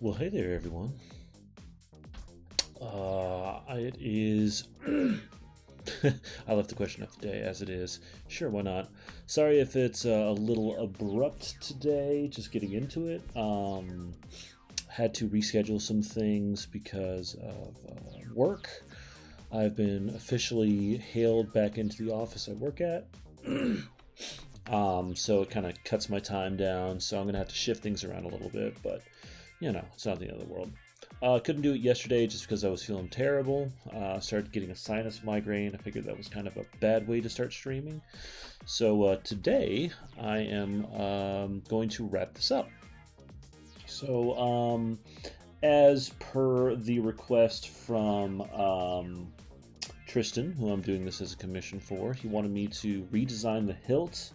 Well, hey there, everyone. It is. I left the question of the day as it is. Sure, why not? Sorry if it's a little abrupt today, just getting into it. Had to reschedule some things because of work. I've been officially hailed back into the office I work at. So it kind of cuts my time down, so I'm going to have to shift things around a little bit, but it's not the end of the world. Couldn't do it yesterday just because I was feeling terrible. Started getting a sinus migraine. I figured that was kind of a bad way to start streaming. So today I am going to wrap this up. So as per the request from Tristan, who I'm doing this as a commission for, he wanted me to redesign the hilt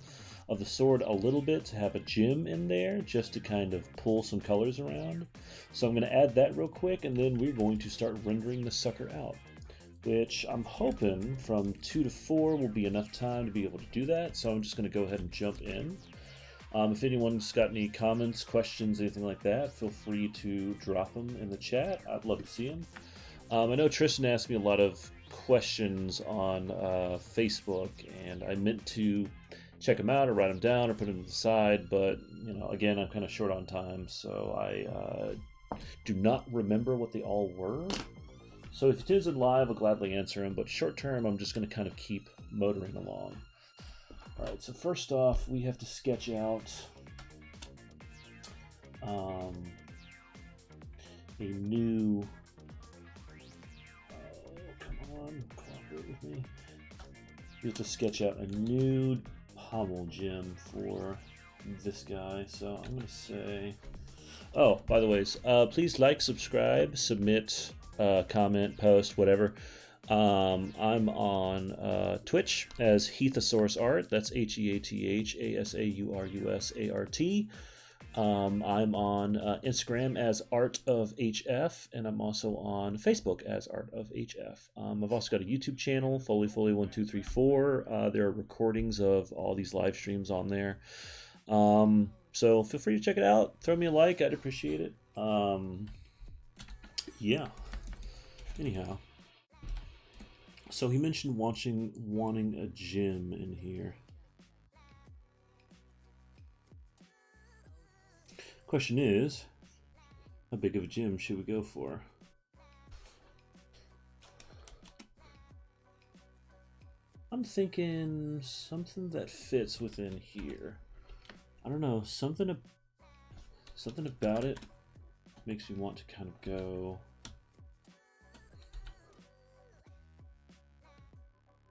of the sword a little bit to have a gem in there just to kind of pull some colors around. So I'm going to add that real quick, and then we're going to start rendering the sucker out, which I'm hoping from 2 to 4 will be enough time to be able to do that. So I'm just going to go ahead and jump in. If anyone's got any comments, questions, anything like that, feel free to drop them in the chat. I'd love to see them. I know Tristan asked me a lot of questions on Facebook, and I meant to check them out or write them down or put them to the side, but again, I'm kind of short on time, so I do not remember what they all were. So if it is in live, I'll gladly answer them, but short term, I'm just going to kind of keep motoring along. Alright, so first off, we have to sketch out a new... come on, cooperate with me. We have to sketch out a new pommel gem for this guy, so I'm going to say... Oh, by the way, please like, subscribe, submit, comment, post, whatever. I'm on Twitch as Heathosaurus Art. That's HeathaSaurusArt. I'm on Instagram as Art of HF, and I'm also on Facebook as Art of HF. I've also got a YouTube channel, Foley1234. There are recordings of all these live streams on there. So feel free to check it out. Throw me a like, I'd appreciate it. Yeah. Anyhow. So he mentioned wanting a gem in here. Question is, how big of a gem should we go for? I'm thinking something that fits within here. I don't know, something about it makes me want to kind of go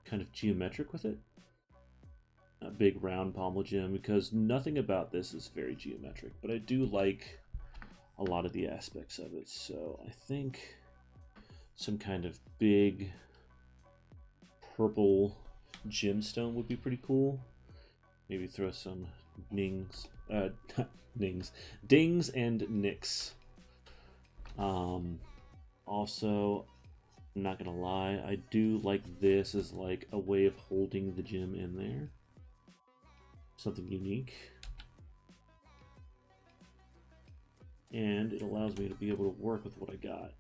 kind of geometric with it. A big round pommel gem, because nothing about this is very geometric, but I do like a lot of the aspects of it. So I think some kind of big purple gemstone would be pretty cool. Maybe throw some dings and nicks. Also, I'm not gonna lie, I do like this as like a way of holding the gem in there. Something unique. And it allows me to be able to work with what I got.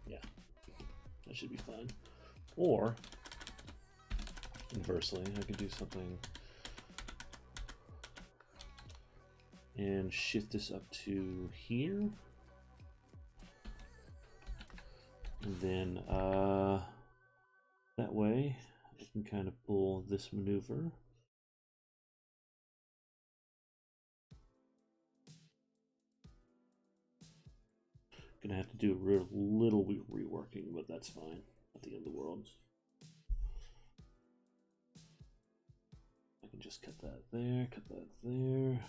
Yeah, that should be fun. Or, inversely, I could do something and shift this up to here. And then, that way, I can kind of pull this maneuver. Gonna have to do a little reworking, but that's fine. Not the end of the world. I can just cut that there, cut that there,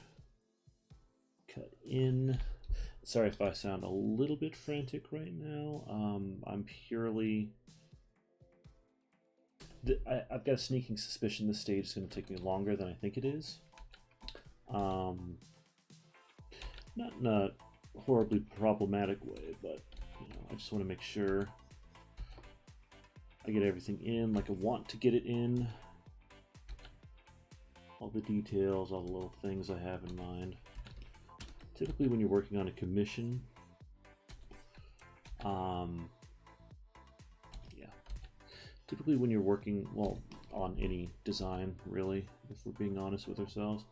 cut in. Sorry if I sound a little bit frantic right now. I'm purely... I've got a sneaking suspicion this stage is going to take me longer than I think it is. Not in a horribly problematic way, but I just want to make sure I get everything in like I want to get it in. all the details, all the little things I have in mind. Typically when you're working on a commission, typically when you're working, well, on any design, really, if we're being honest with ourselves,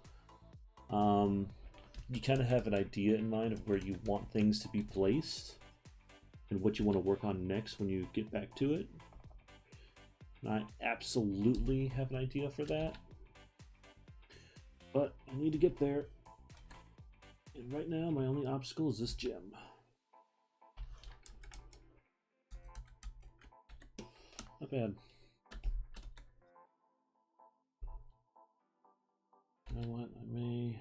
you kind of have an idea in mind of where you want things to be placed and what you want to work on next when you get back to it. And I absolutely have an idea for that, but I need to get there. And right now, my only obstacle is this gem. Not bad. You know what? I may...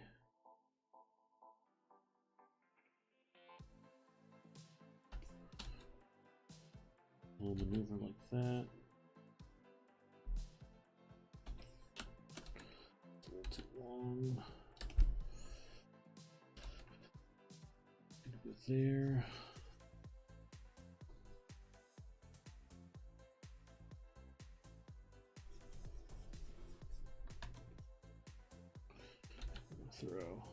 a little maneuver like that. It's a little too long. Gonna go there. Throw.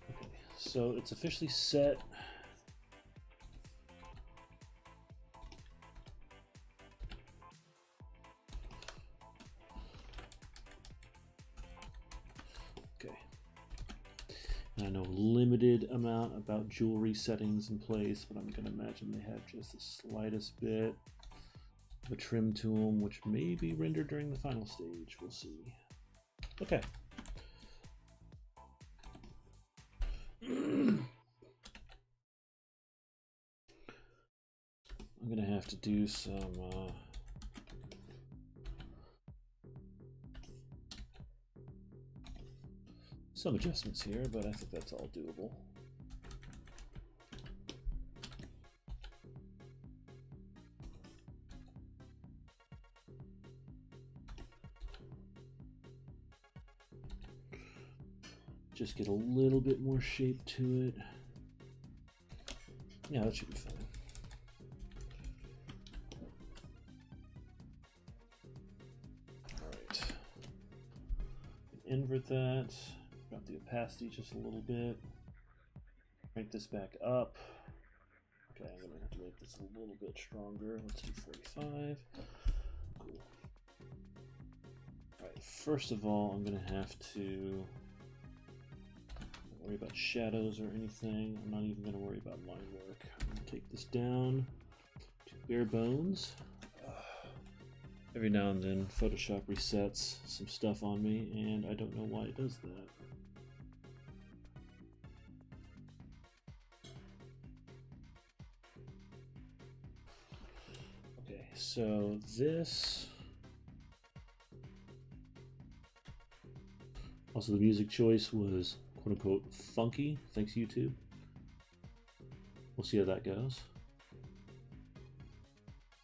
Okay, so it's officially set. Okay. And I know limited amount about jewelry settings in place, but I'm gonna imagine they have just the slightest bit a trim to them, which may be rendered during the final stage. We'll see. Okay. I'm gonna have to do some adjustments here, but I think that's all doable. Just get a little bit more shape to it. Yeah, that should be fine. Alright. Invert that. Drop the opacity just a little bit. Crank this back up. Okay, I'm gonna have to make this a little bit stronger. Let's do 45. Cool. Alright, first of all, I'm gonna have to worry about shadows or anything. I'm not even going to worry about line work. I'm going to take this down to bare bones. Every now and then Photoshop resets some stuff on me and I don't know why it does that. Okay, so this... Also the music choice was quote-unquote funky, thanks YouTube. We'll see how that goes.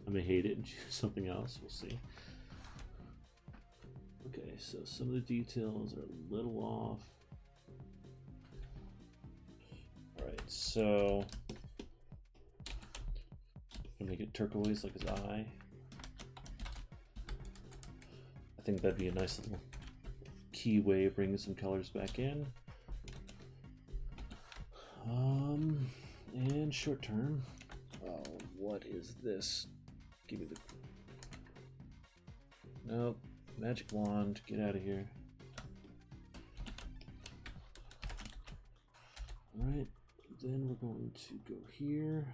I may hate it and choose something else, we'll see. Okay, so some of the details are a little off. Alright, so I'm gonna make it turquoise like his eye. I think that'd be a nice little key way of bringing some colors back in. And short term. Oh, what is this? Give me the... Nope. Magic wand. Get out of here. Alright. Then we're going to go here.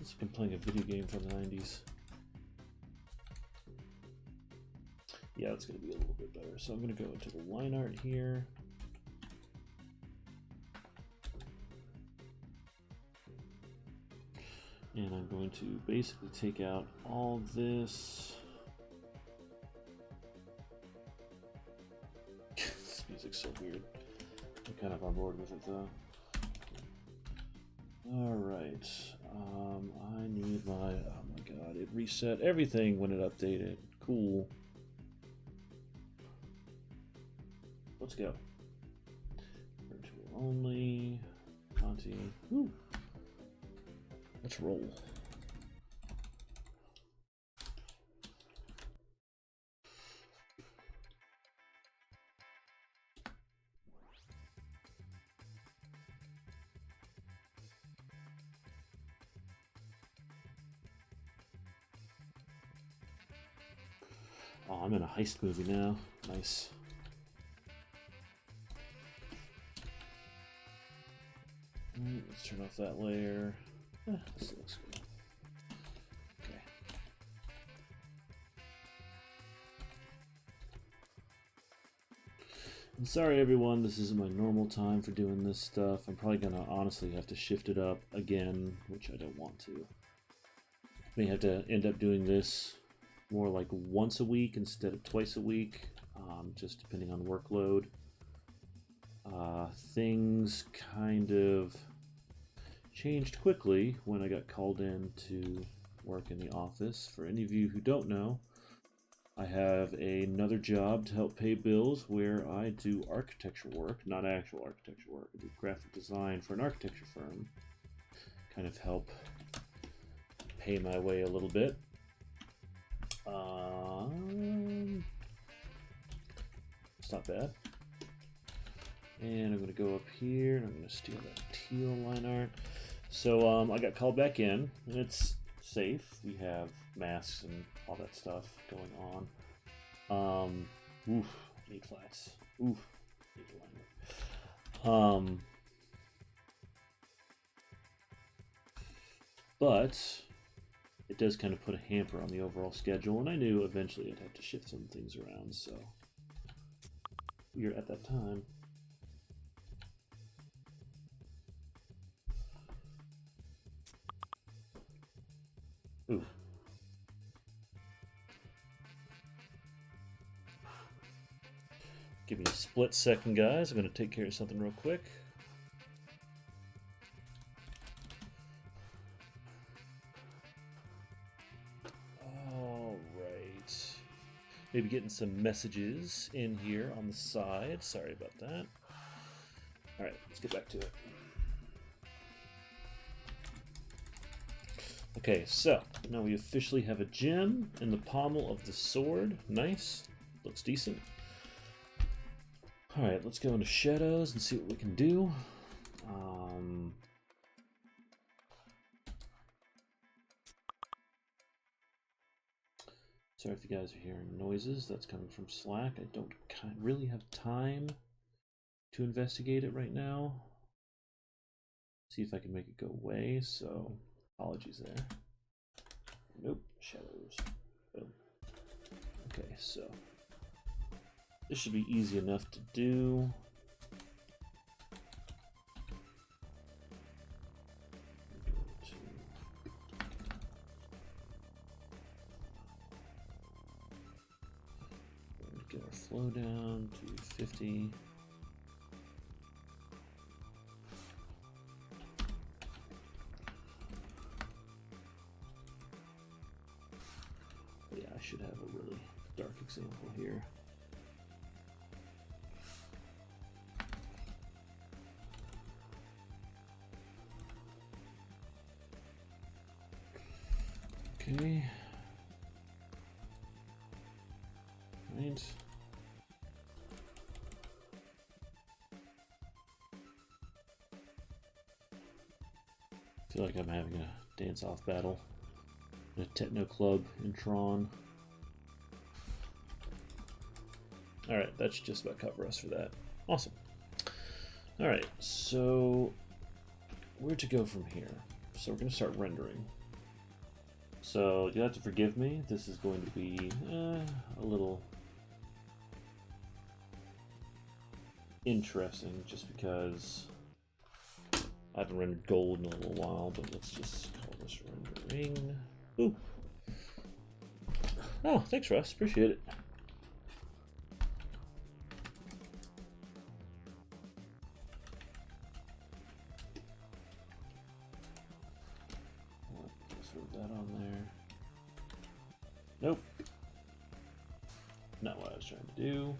It's like I'm playing a video game from the 90s. Yeah, it's going to be a little bit better. So I'm going to go into the line art here. And I'm going to basically take out all this. This music's so weird. I'm kind of on board with it though. Alright. I need my... Oh my god, it reset everything when it updated. Cool. Let's go. Virtual only. Content crazy. Woo. Let's roll. Oh, I'm in a heist movie now. Nice. Let's turn off that layer. This looks good. Okay. I'm sorry everyone, this isn't my normal time for doing this stuff. I'm probably gonna honestly have to shift it up again, which I don't want to. May have to end up doing this more like once a week instead of twice a week, just depending on workload. Things kind of changed quickly when I got called in to work in the office. For any of you who don't know, I have another job to help pay bills where I do architecture work, not actual architecture work. I do graphic design for an architecture firm. Kind of help pay my way a little bit. It's not bad. And I'm going to go up here, and I'm going to steal that teal line art. So I got called back in, and it's safe. We have masks and all that stuff going on. Oof, need flats. Oof, need line art. But it does kind of put a hamper on the overall schedule, and I knew eventually I'd have to shift some things around, so we're at that time. Ooh. Give me a split second, guys. I'm going to take care of something real quick. All right. Maybe getting some messages in here on the side. Sorry about that. All right, let's get back to it. Okay, so now we officially have a gem in the pommel of the sword. Nice. Looks decent. Alright, let's go into shadows and see what we can do. Sorry if you guys are hearing noises. That's coming from Slack. I don't really have time to investigate it right now. See if I can make it go away, so apologies there. Nope, shadows. Boom. Okay, so this should be easy enough to do. Get our flow down to 50. Yeah, I should have a really dark example here. Okay. Right. I feel like I'm having a dance-off battle in a techno club in Tron. Alright, that should just about cover us for that. Awesome. Alright, so where to go from here? So we're going to start rendering. So you'll have to forgive me. This is going to be a little interesting just because I haven't rendered gold in a little while, but let's just call this rendering. Ooh. Oh, thanks, Russ. Appreciate it. That on there. Nope. Not what I was trying to do.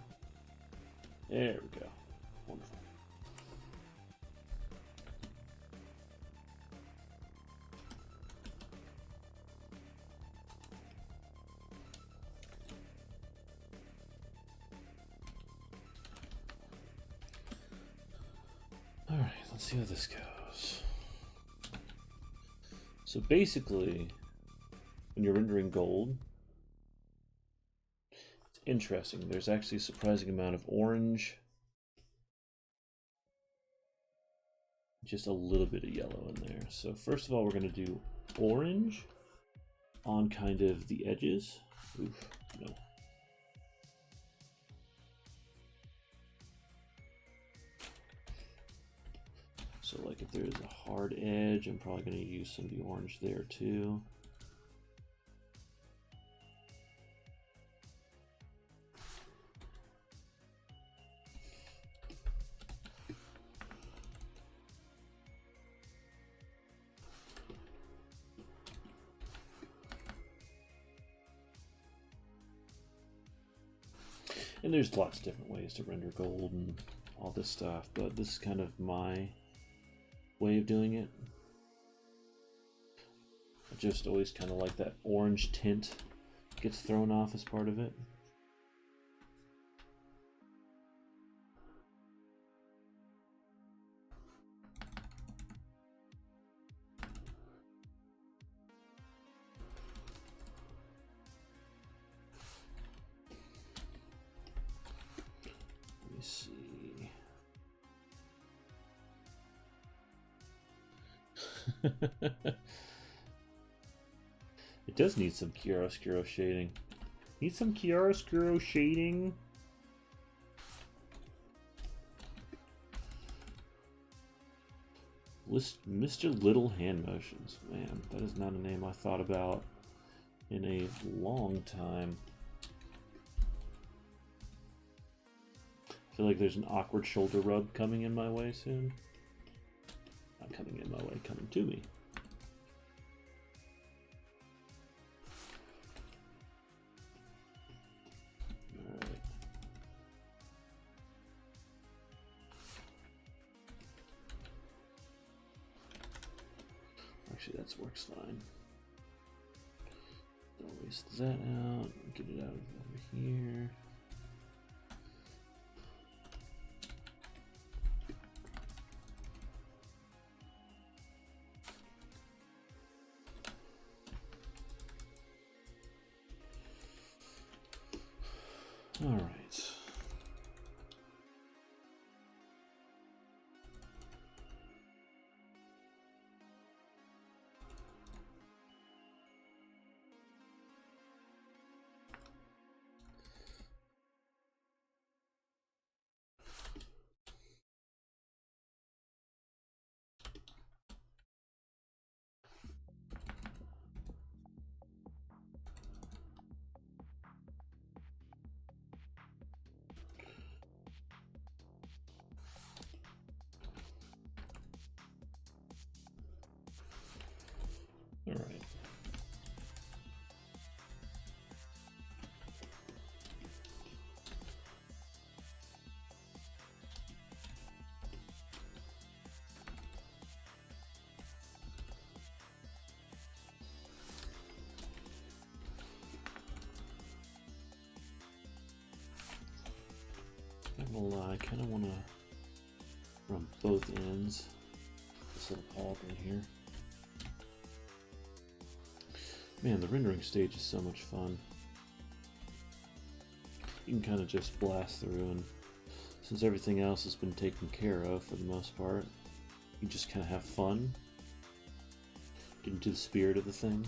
There we go. Wonderful. let's see how this goes. So basically, when you're rendering gold, it's interesting. There's actually a surprising amount of orange, just a little bit of yellow in there. So first of all, we're going to do orange on kind of the edges. Oof, no. So like if there's a hard edge, I'm probably going to use some of the orange there too. And there's lots of different ways to render gold and all this stuff, but this is kind of my way of doing it. I just always kind of like that orange tint gets thrown off as part of it. Let me see. It does need some chiaroscuro shading. Need some chiaroscuro shading. Mr. Little Hand Motions. Man, that is not a name I thought about in a long time. I feel like there's an awkward shoulder rub coming in my way soon. Not coming in my way, coming to me. Alright. Actually, that works fine. Don't waste that out. Get it out over here. All right. All right. I'm gonna lie, I kind of want to run both ends. This little pad right here. Man, the rendering stage is so much fun. You can kind of just blast through, and since everything else has been taken care of for the most part, you just kind of have fun. Get into the spirit of the thing.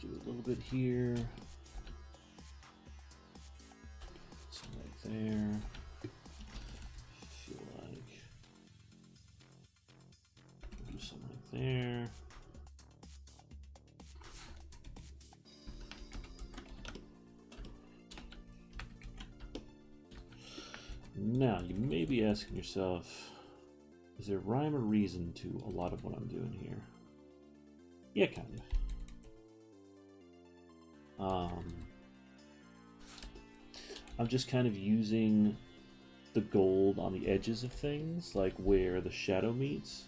Do a little bit here, some right there. Feel like do something like there. Now you may be asking yourself, is there rhyme or reason to a lot of what I'm doing here? Yeah, kind of. I'm just kind of using the gold on the edges of things, like where the shadow meets.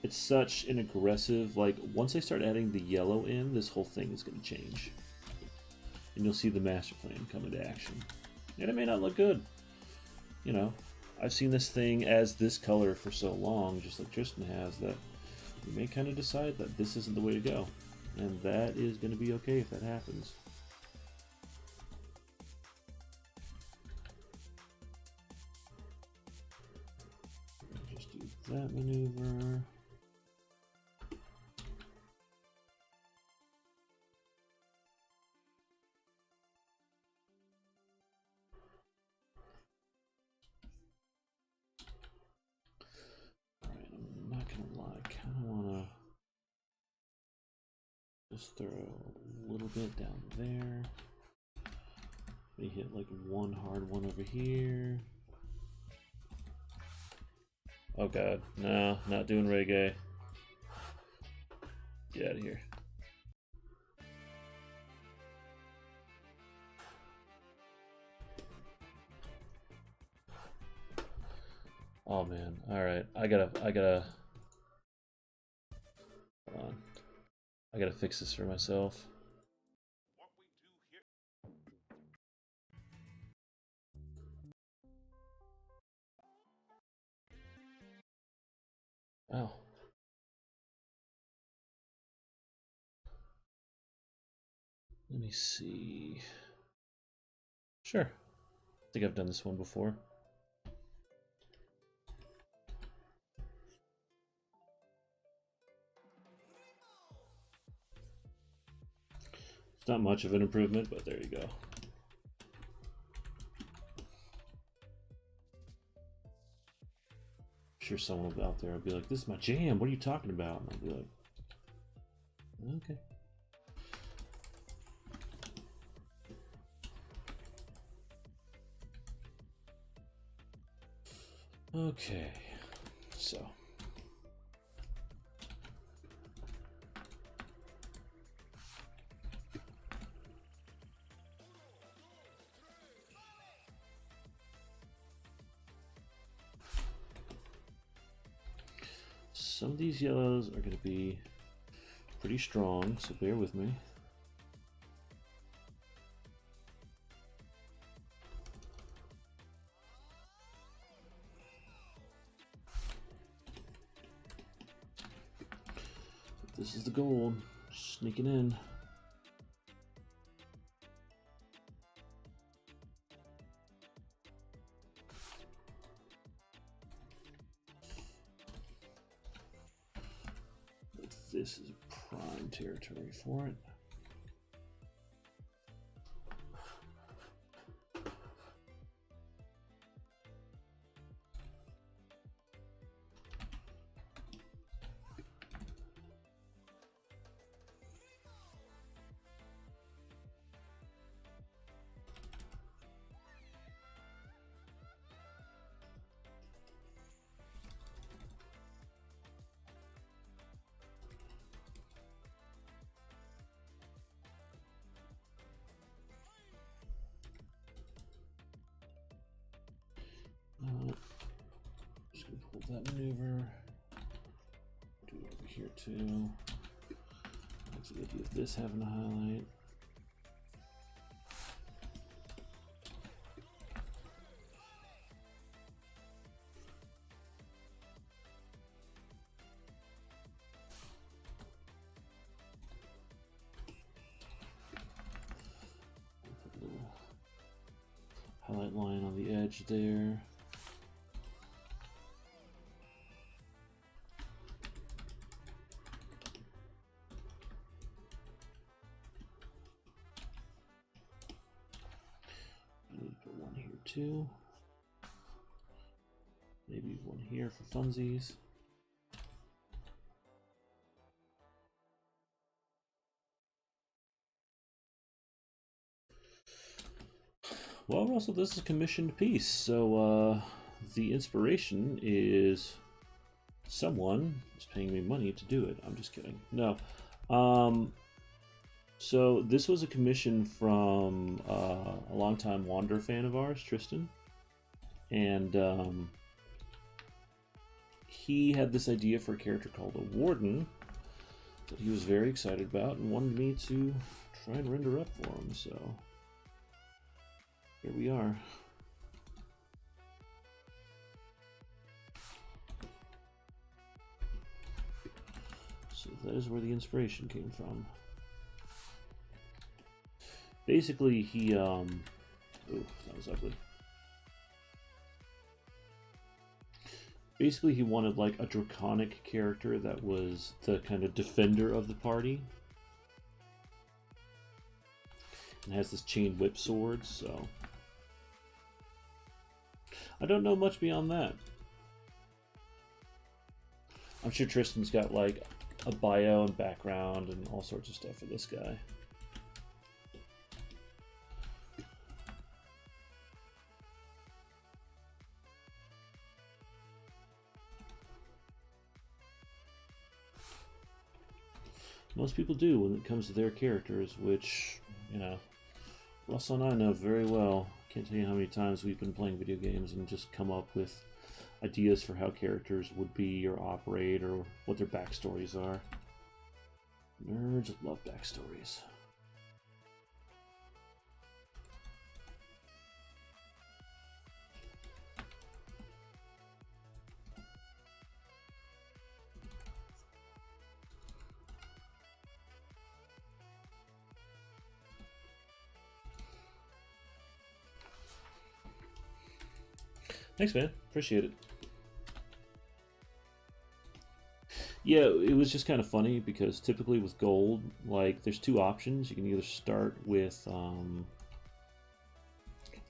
It's such an aggressive, like, once I start adding the yellow in, this whole thing is going to change. And you'll see the master plan come into action. And it may not look good. You know, I've seen this thing as this color for so long, just like Tristan has, that you may kind of decide that this isn't the way to go. And that is going to be okay if that happens. Just do that maneuver. Just throw a little bit down there. Maybe hit like one hard one over here. Oh god, no, not doing reggae. Get out of here. Oh man, alright, I gotta, hold on. I gotta fix this for myself. Oh. Let me see. Sure. I think I've done this one before. It's not much of an improvement, but there you go. I'm sure someone out there will be like, this is my jam, what are you talking about? And I'll be like, okay. Okay, so. Some of these yellows are going to be pretty strong, so bear with me. This is the gold, sneaking in. This is prime territory for it. Just gonna pull that maneuver. Do it over here too. That's the idea of this having a highlight. Put a little highlight line on the edge there. Two. Maybe one here for funsies. Well, Russell, this is a commissioned piece, so the inspiration is someone is paying me money to do it. I'm just kidding. No. So this was a commission from a longtime Wander fan of ours, Tristan. And he had this idea for a character called a Warden that he was very excited about and wanted me to try and render up for him, so here we are. So that is where the inspiration came from. Basically, he, ooh, that was ugly. Basically, he wanted like a draconic character that was the kind of defender of the party. And has this chain whip sword, so I don't know much beyond that. I'm sure Tristan's got like a bio and background and all sorts of stuff for this guy. Most people do when it comes to their characters, which, you know, Russell and I know very well. Can't tell you how many times we've been playing video games and just come up with ideas for how characters would be or operate or what their backstories are. Nerds love backstories. Thanks, man. Appreciate it. Yeah, it was just kind of funny because typically with gold, like, there's two options. You can either start with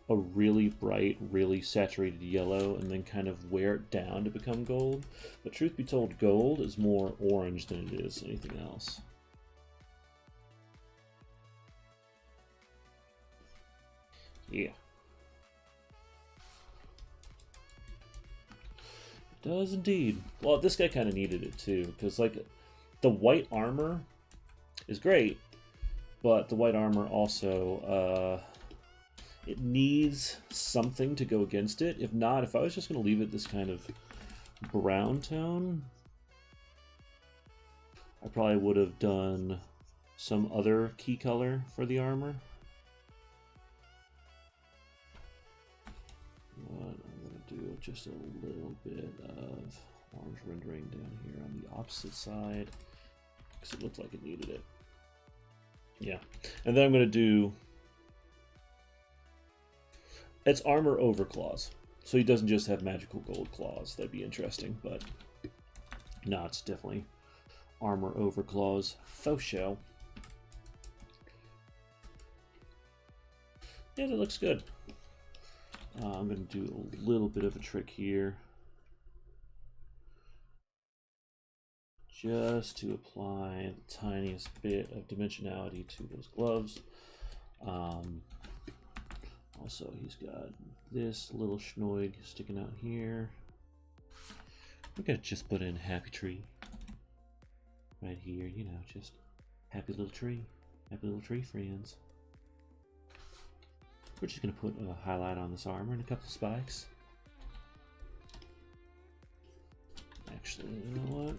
a really bright, really saturated yellow and then kind of wear it down to become gold. But truth be told, gold is more orange than it is anything else. Yeah. Does indeed. Well, this guy kind of needed it too, because like the white armor is great, but the white armor also it needs something to go against it. If not, if I was just going to leave it this kind of brown tone, I probably would have done some other key color for the armor. But do just a little bit of orange rendering down here on the opposite side because it looked like it needed it. Yeah, and then I'm going to do it's armor over claws, so he doesn't just have magical gold claws. That'd be interesting, but no, it's definitely armor over claws. Faux show. Yeah, that looks good. I'm going to do a little bit of a trick here just to apply the tiniest bit of dimensionality to those gloves. Also, he's got this little schnoig sticking out here. We're going to just put in Happy Tree right here, you know, just happy little tree friends. We're just going to put a highlight on this armor and a couple of spikes. Actually, you know what?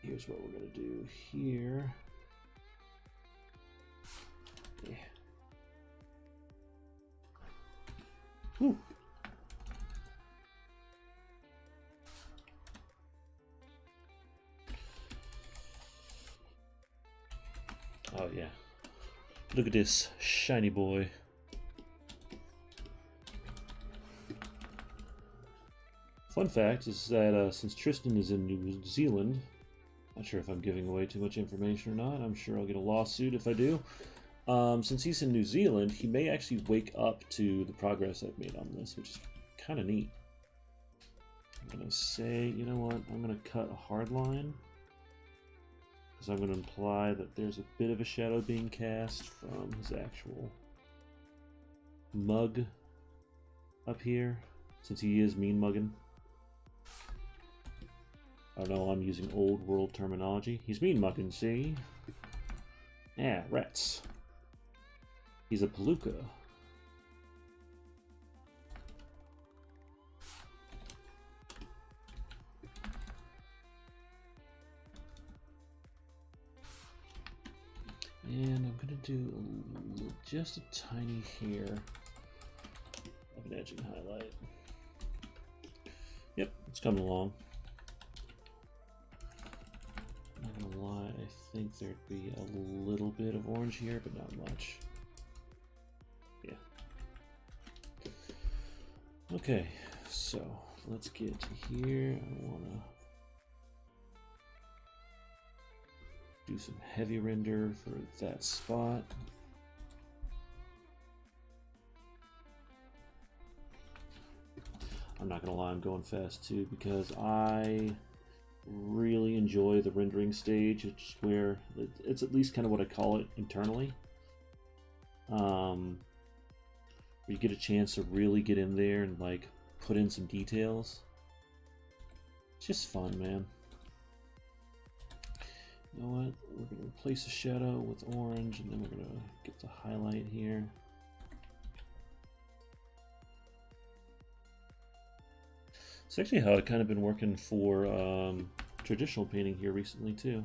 Here's what we're going to do here. Yeah. Whew. Oh yeah. Look at this shiny boy. Fun fact is that since Tristan is in New Zealand, not sure if I'm giving away too much information or not. I'm sure I'll get a lawsuit if I do. Since he's in New Zealand, he may actually wake up to the progress I've made on this, which is kind of neat. I'm going to say, you know what, I'm going to cut a hard line, because I'm going to imply that there's a bit of a shadow being cast from his actual mug up here, since he is mean mugging. I don't know, I'm using old world terminology. He's mean mugging, see? Yeah, rats. He's a palooka. I'm gonna do just a tiny hair of an edging highlight. Yep, it's coming along. Not gonna lie, I think there'd be a little bit of orange here, but not much. Yeah. Okay, so let's get to here. I wanna do some heavy render for that spot. I'm not gonna lie, I'm going fast too because I really enjoy the rendering stage. It's where it's at least kind of what I call it internally. Where you get a chance to really get in there and like put in some details. It's just fun, man. You know what? We're gonna replace the shadow with orange, and then we're gonna get the highlight here. It's actually how I've kind of been working for traditional painting here recently too.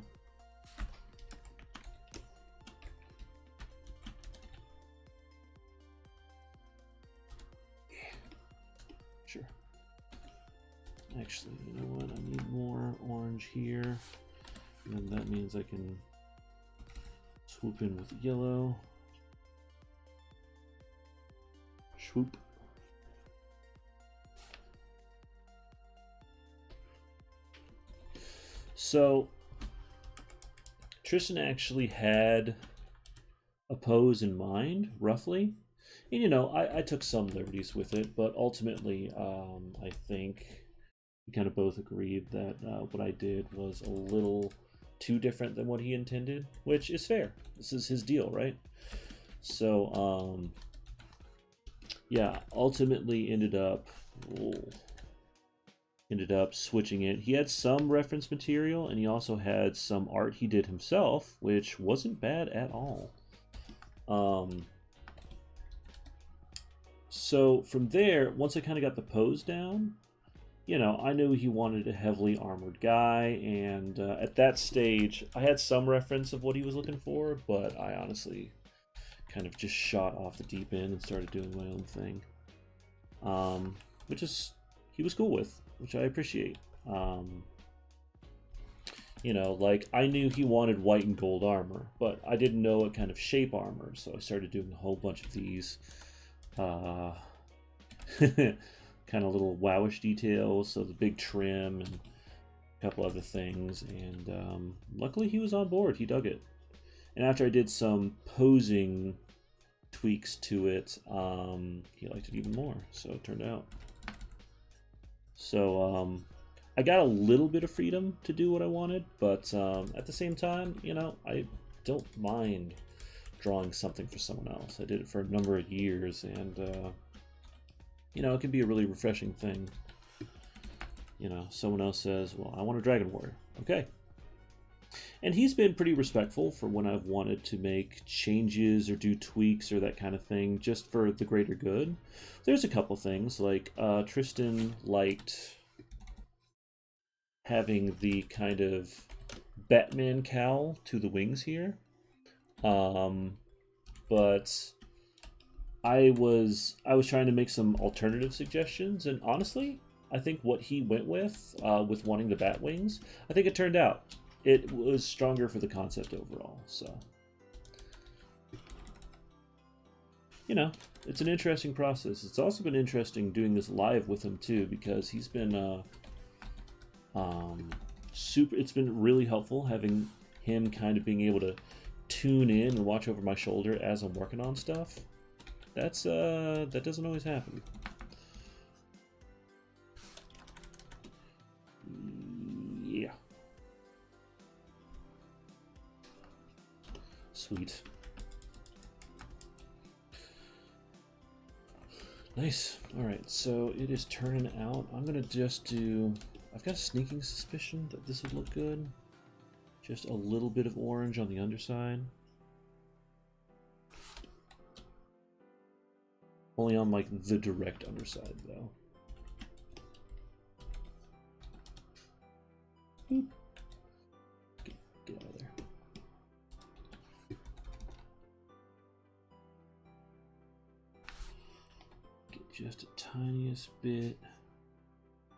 Sure. Actually, you know what? I need more orange here. And then that means I can swoop in with yellow. Swoop. So Tristan actually had a pose in mind, roughly. And you know, I took some liberties with it, but ultimately, I think we kind of both agreed that what I did was a little too different than what he intended, which is fair. This is his deal, right? So, yeah, ultimately ended up switching it. He had some reference material, and he also had some art he did himself, which wasn't bad at all. So from there, once I kind of got the pose down, you know, I knew he wanted a heavily armored guy, and at that stage, I had some reference of what he was looking for, but I honestly kind of just shot off the deep end and started doing my own thing, which is he was cool with, which I appreciate. You know, like I knew he wanted white and gold armor, but I didn't know what kind of shape armor, so I started doing a whole bunch of these kind of little wowish details, so the big trim and a couple other things, and luckily he was on board. He dug it. And after I did some posing tweaks to it, he liked it even more, so it turned out. So I got a little bit of freedom to do what I wanted, but at the same time, you know, I don't mind drawing something for someone else. I did it for a number of years, and you know, it can be a really refreshing thing. You know, someone else says, well, I want a Dragon Warrior. Okay. And he's been pretty respectful for when I've wanted to make changes or do tweaks or that kind of thing, just for the greater good. There's a couple things, like Tristan liked having the kind of Batman cowl to the wings here. But I was trying to make some alternative suggestions, and honestly, I think what he went with wanting the bat wings, I think it turned out. It was stronger for the concept overall, so. You know, it's an interesting process. It's also been interesting doing this live with him too, because he's been it's been really helpful having him kind of being able to tune in and watch over my shoulder as I'm working on stuff. That's that doesn't always happen. Yeah. Sweet. Nice. Alright, so it is turning out. I'm gonna just do... I've got a sneaking suspicion that this would look good. Just a little bit of orange on the underside. Only on, like, the direct underside, though. Boop. Get out of there. tiniest bit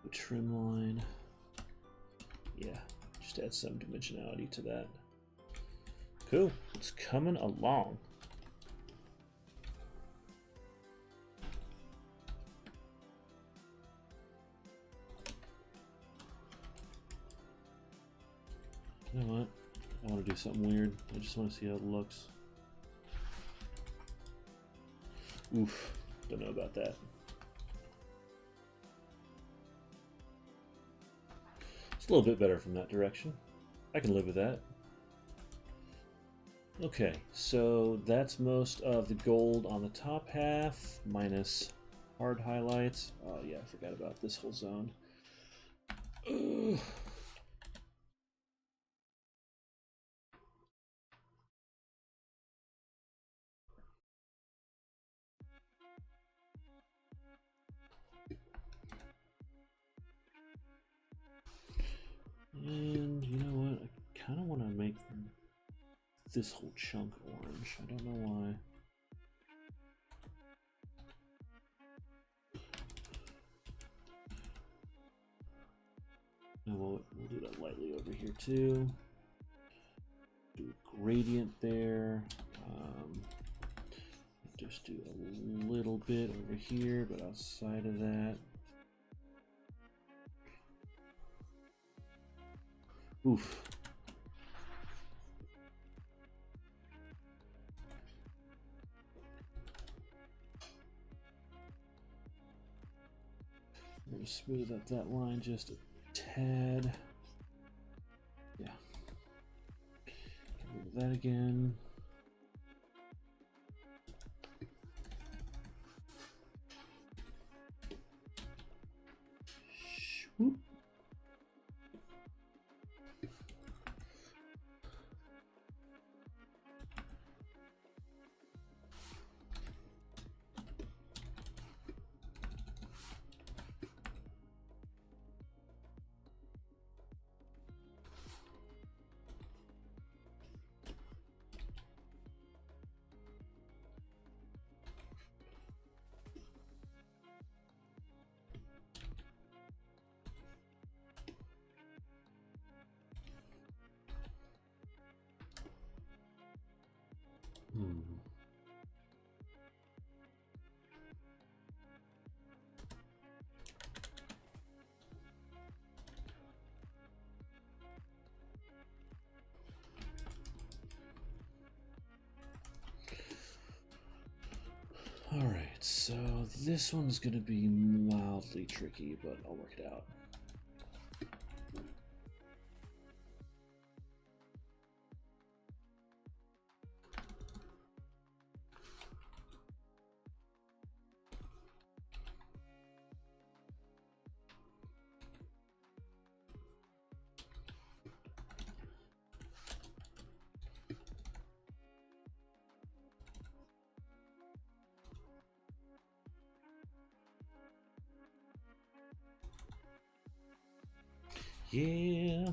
of trim line. Yeah, just add some dimensionality to that. Cool, it's coming along. You know what? I want to do something weird. I just want to see how it looks. Oof, don't know about that. It's a little bit better from that direction. I can live with that. Okay, so that's most of the gold on the top half, minus hard highlights. Oh yeah, I forgot about this whole zone. Ugh. And you know what? I kind of want to make this whole chunk orange. I don't know why. And we'll do that lightly over here too. Do a gradient there. Just do a little bit over here, but outside of that. Oof. I'm going to smooth up that line just a tad. Yeah. Get rid of that again. Whoop. Alright, so this one's going to be mildly tricky, but I'll work it out. Yeah.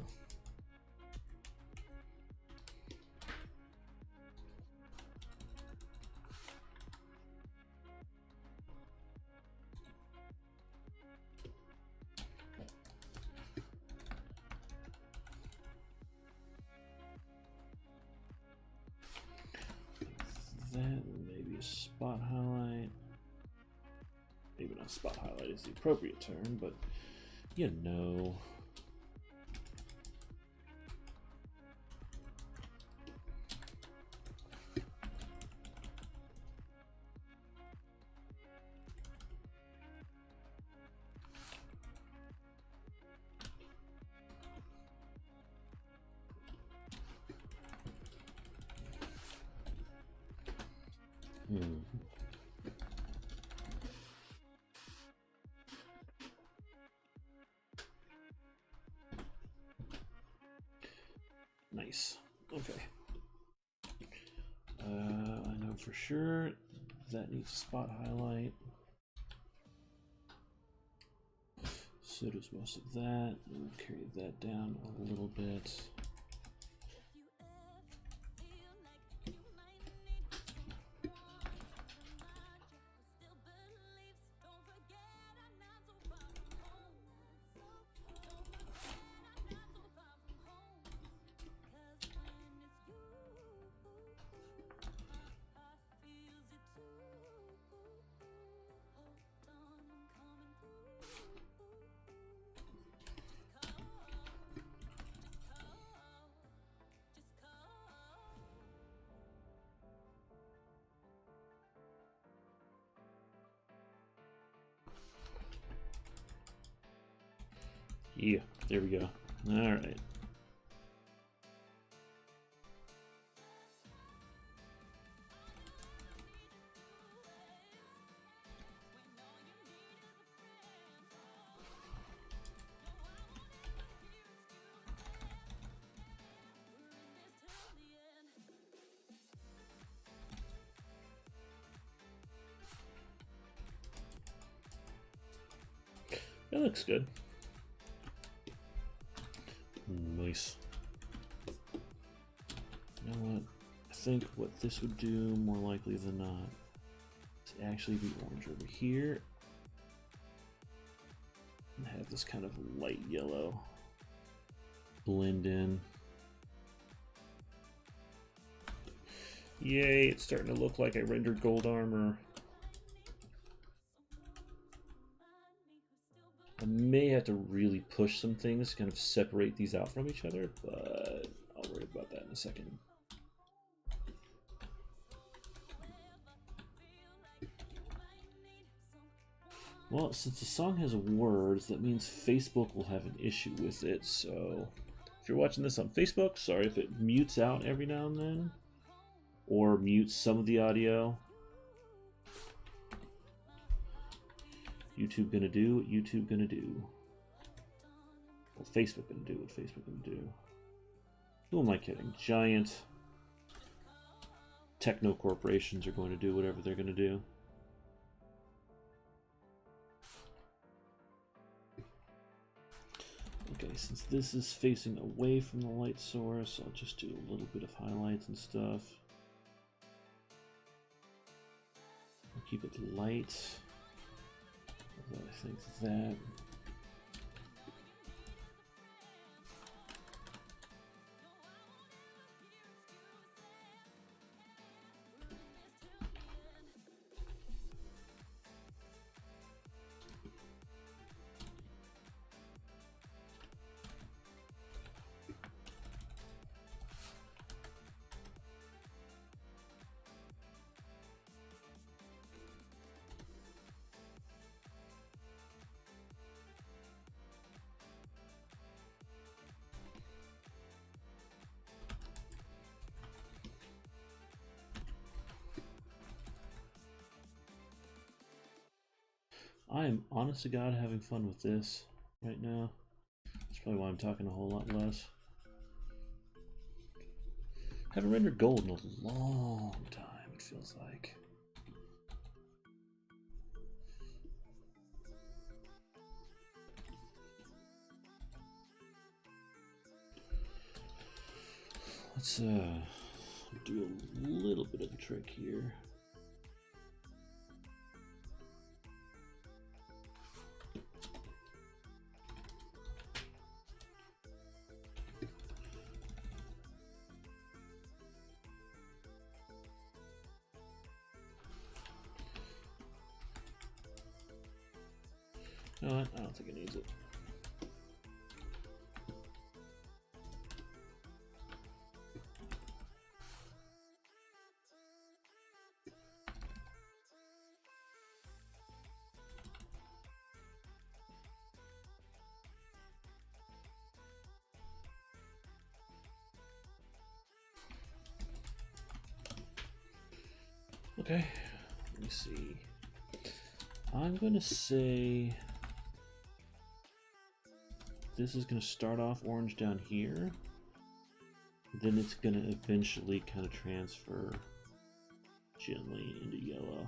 That, maybe a spot highlight. Maybe not spot highlight is the appropriate term, but you know. Nice. Okay. I know for sure that needs a spot highlight. So does most of that. We'll carry that down a little bit. Yeah, there we go. All right. That looks good. Nice. You know what? I think what this would do, more likely than not, is actually be orange over here. And have this kind of light yellow blend in. Yay, it's starting to look like I rendered gold armor. I may have to really push some things to kind of separate these out from each other, but I'll worry about that in a second. Well, since the song has words, that means Facebook will have an issue with it, so if you're watching this on Facebook, sorry if it mutes out every now and then, or mutes some of the audio. YouTube gonna do what YouTube gonna do. Well, Facebook gonna do what Facebook gonna do. Who am I kidding? Giant techno corporations are going to do whatever they're gonna do. Okay, since this is facing away from the light source, I'll just do a little bit of highlights and stuff. I'll keep it light. I think that. I am honest to God having fun with this right now. That's probably why I'm talking a whole lot less. Haven't rendered gold in a long time, it feels like. Let's do a little bit of a trick here. You know what? I don't think it needs it. Okay, let me see. I'm gonna say this is gonna start off orange down here, then it's gonna eventually kind of transfer gently into yellow.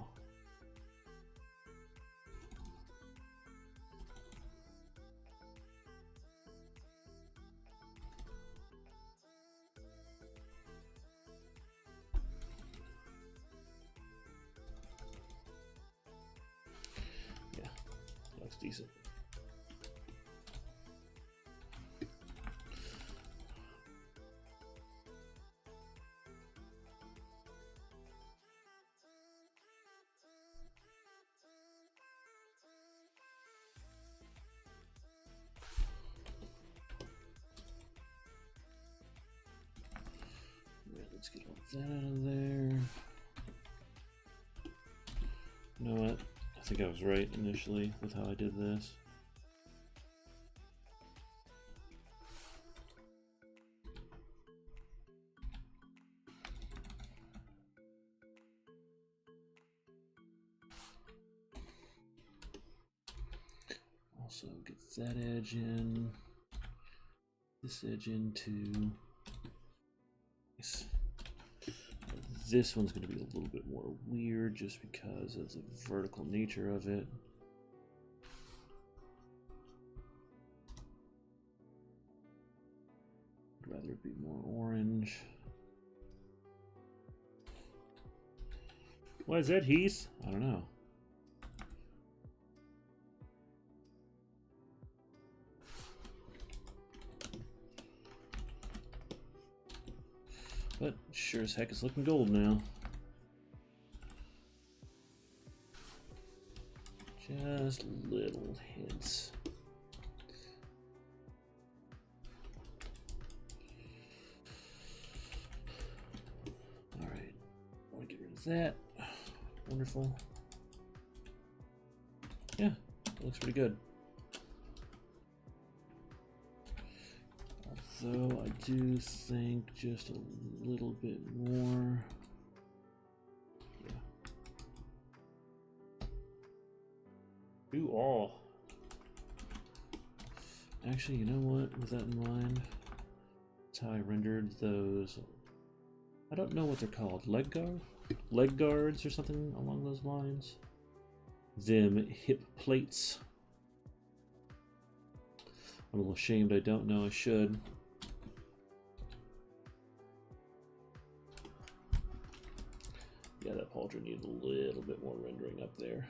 Yeah, looks decent. Let's get all that out of there. You know what? I think I was right initially with how I did this. So get that edge in, this edge in too. Nice. This one's going to be a little bit more weird just because of the vertical nature of it. I'd rather it be more orange. What is that, Heath? I don't know. But sure as heck it's looking gold now. Just little hints. Alright, I want to get rid of that. Wonderful. Yeah, that looks pretty good. Although I do think just a little bit more. Yeah. Ooh, oh. Actually, you know what? With that in mind, that's how I rendered those. I don't know what they're called. Leg guards or something along those lines. Them hip plates. I'm a little ashamed I don't know. I should. Yeah, that pauldron needed a little bit more rendering up there.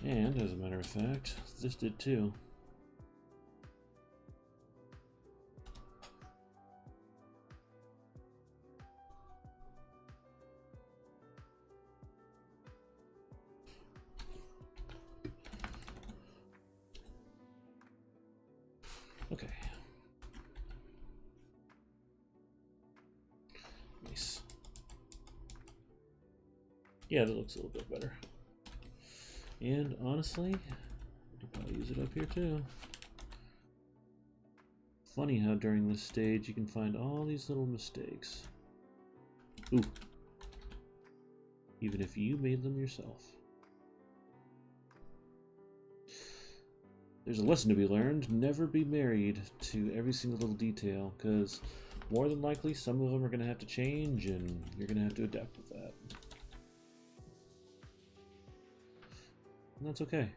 And as a matter of fact, this did too. Okay. Nice. Yeah, that looks a little bit better. And honestly, I could probably use it up here too. Funny how during this stage you can find all these little mistakes. Ooh. Even if you made them yourself. There's a lesson to be learned. Never be married to every single little detail, because more than likely some of them are going to have to change and you're going to have to adapt with that. And that's okay.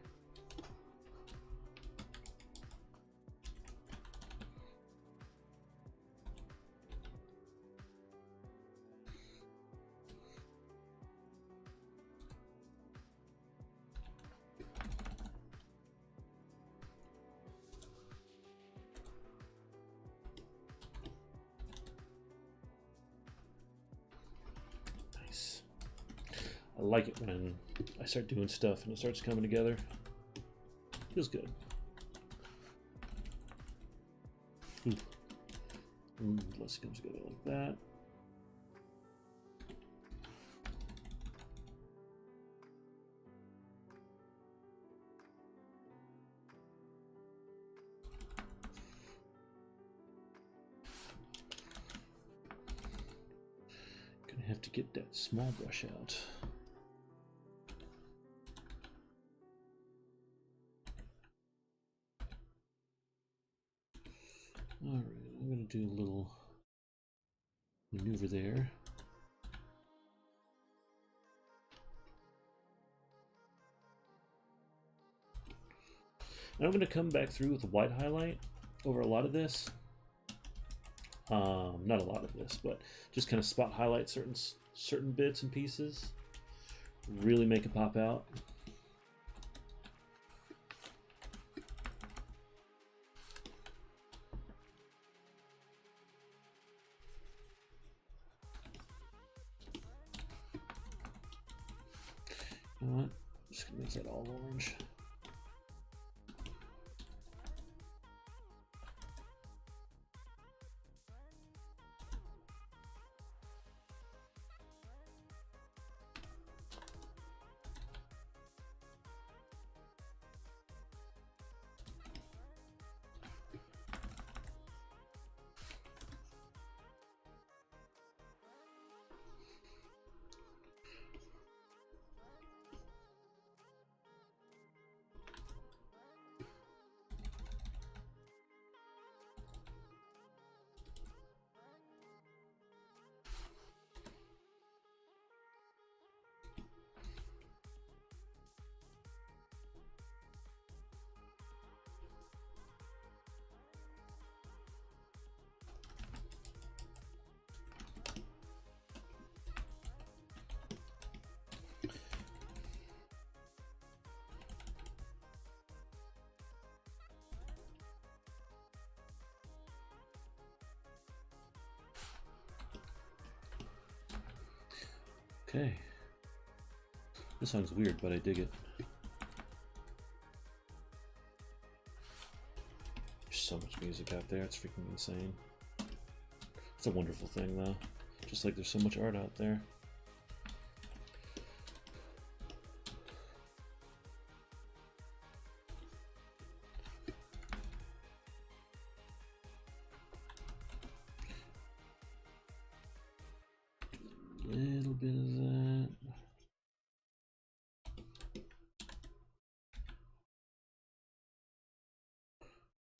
I like it when I start doing stuff and it starts coming together. Feels good. Unless it comes together like that. Gonna have to get that small brush out. Alright, I'm going to do a little maneuver there. And I'm going to come back through with a white highlight over a lot of this. Not a lot of this, but just kind of spot highlight certain bits and pieces. Really make it pop out. You know what? I'm just gonna make that all orange. Okay. This song's weird, but I dig it. There's so much music out there, it's freaking insane. It's a wonderful thing, though. Just like there's so much art out there. Little bit of that.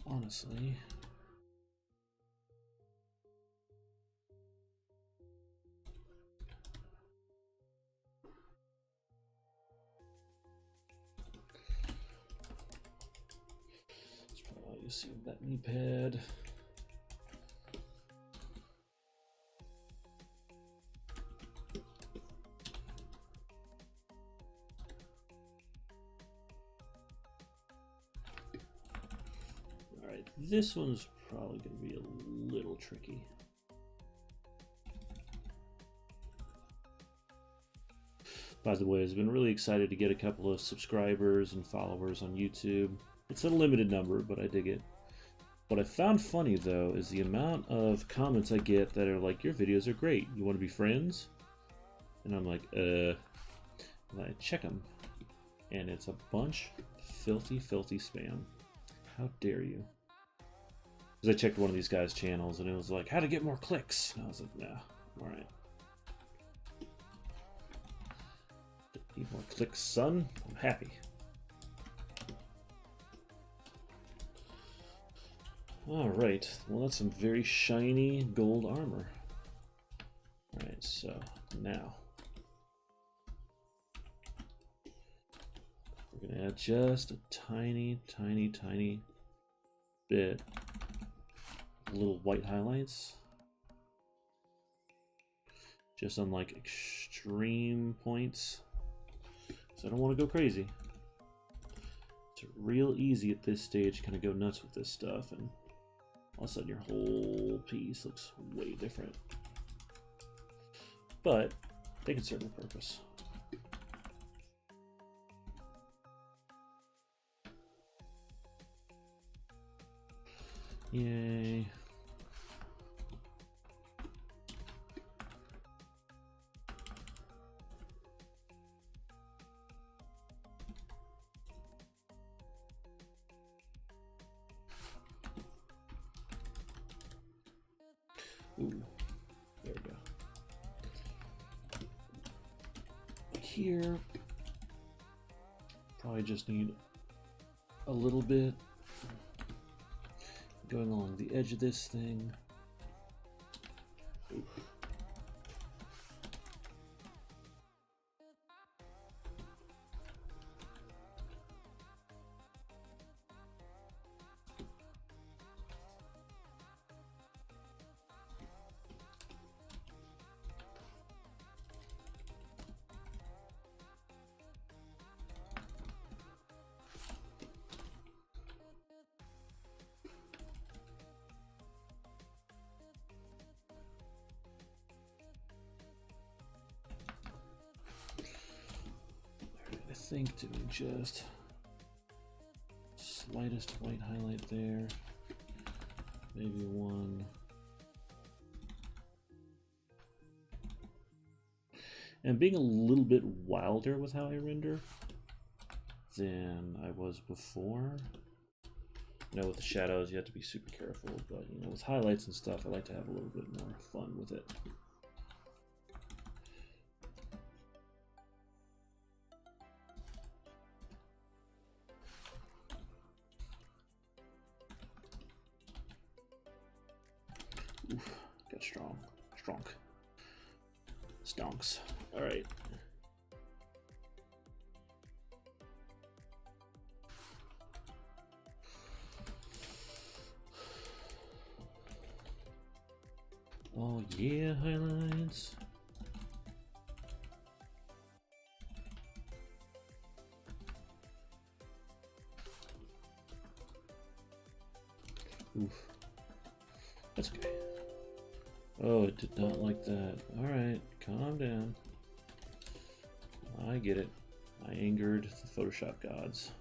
Honestly, let's probably see that knee pad. Alright, this one's probably going to be a little tricky. By the way, I've been really excited to get a couple of subscribers and followers on YouTube. It's a limited number, but I dig it. What I found funny, though, is the amount of comments I get that are like, your videos are great, you want to be friends? And I'm like, and I check them, and it's a bunch of filthy spam. How dare you? Because I checked one of these guys' channels, and it was like, how to get more clicks? And I was like, nah, I'm alright. Need more clicks, son? I'm happy. Alright, well that's some very shiny gold armor. Alright, so now we're gonna add just a tiny bit of little white highlights. Just on like extreme points. So I don't want to go crazy. It's real easy at this stage to kind of go nuts with this stuff, and all of a sudden your whole piece looks way different. But they can serve a purpose. Yay. Ooh, there we go. Here, probably just need a little bit going along the edge of this thing. Ooh. I think doing just slightest white highlight there, maybe one, and being a little bit wilder with how I render than I was before. You know, with the shadows you have to be super careful, but you know, with highlights and stuff I like to have a little bit more fun with it. Oof, got strong. Stonks. Alright. Oh yeah, highlights. Oof. That's okay. Oh, it did not like that. Alright, calm down. I get it. I angered the Photoshop gods.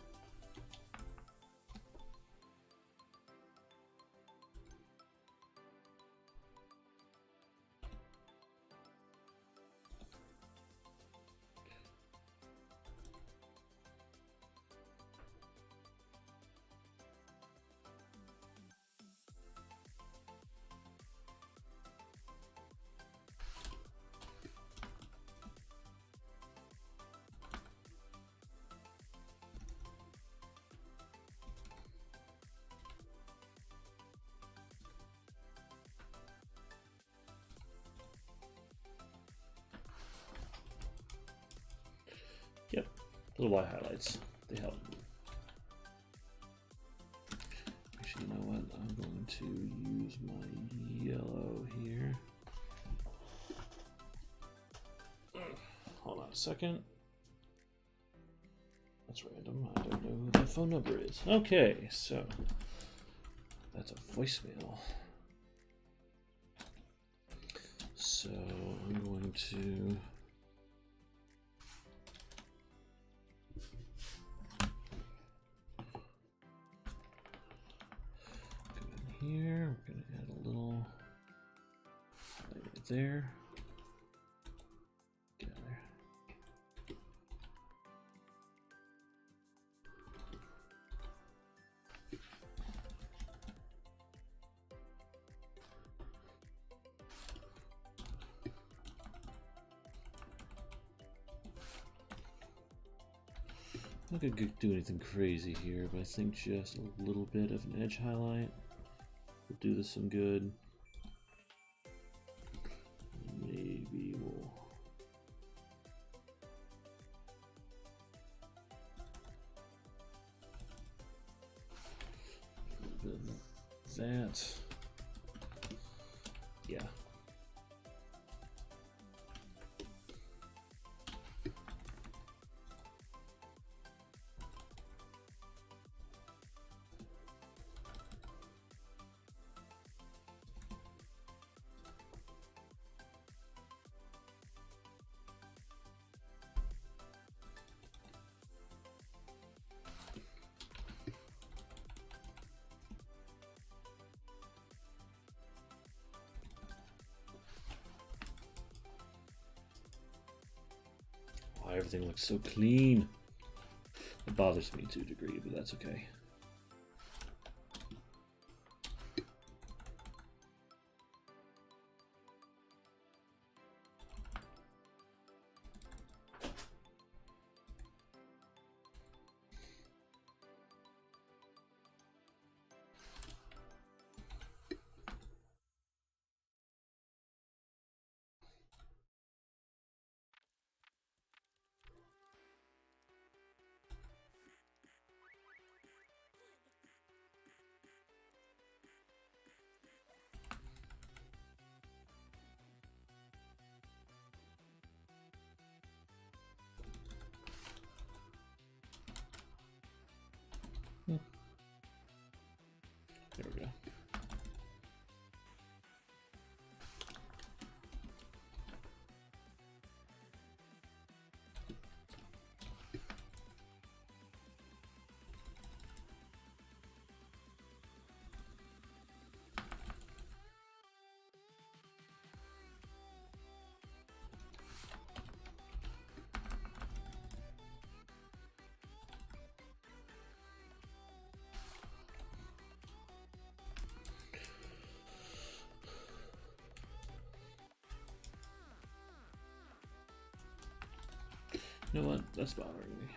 Yep, little white highlights, they help. Actually, you know what? I'm going to use my yellow here. Hold on a second. That's random. I don't know who that phone number is. Okay, so that's a voicemail. So I'm going to here, we're going to add a little right there. Get out of there. I'm not going to do anything crazy here, but I think just a little bit of an edge highlight will do this some good. Maybe we'll a little bit of that. Yeah. Everything looks so clean. It bothers me to a degree, but that's okay. There we go. You know what? That's bothering me.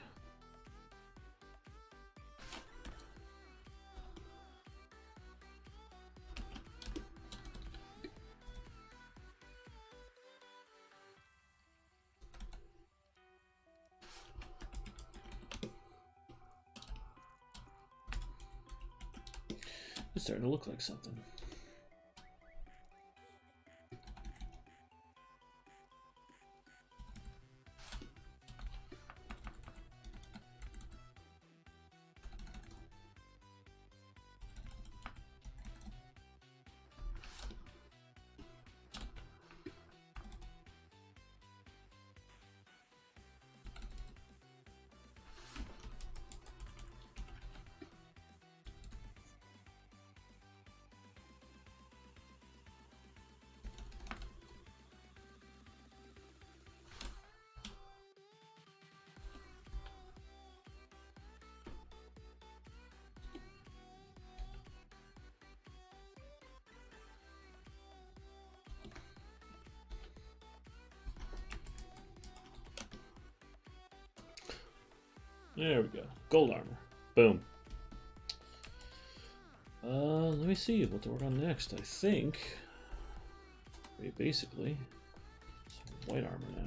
It's starting to look like something. There we go. Gold armor. Boom. Let me see what to work on next. I think, basically, some white armor now.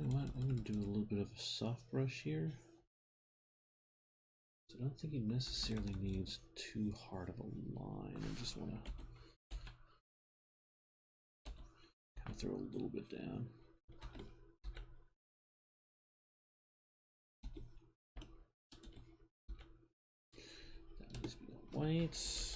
You know what? I'm going to do a little bit of a soft brush here. So I don't think he necessarily needs too hard of a line. I just want to kind of throw a little bit down. That needs to be white.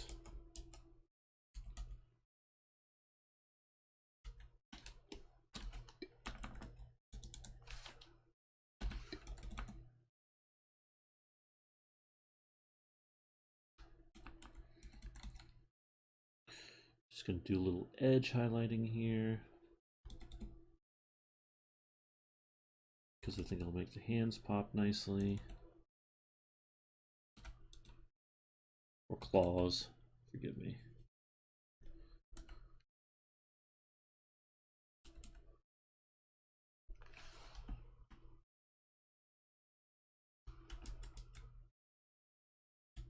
Just going to do a little edge highlighting here, because I think it'll make the hands pop nicely. Or claws, forgive me.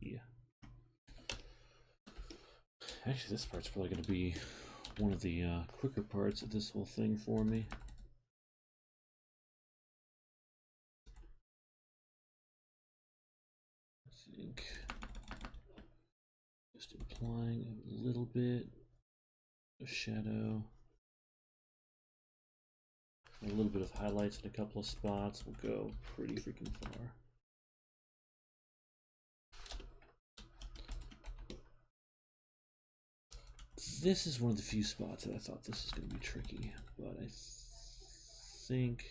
Yeah. Actually, this part's probably going to be one of the quicker parts of this whole thing for me. I think just applying a little bit of shadow, a little bit of highlights in a couple of spots will go pretty freaking far. This is one of the few spots that I thought this was going to be tricky, but I think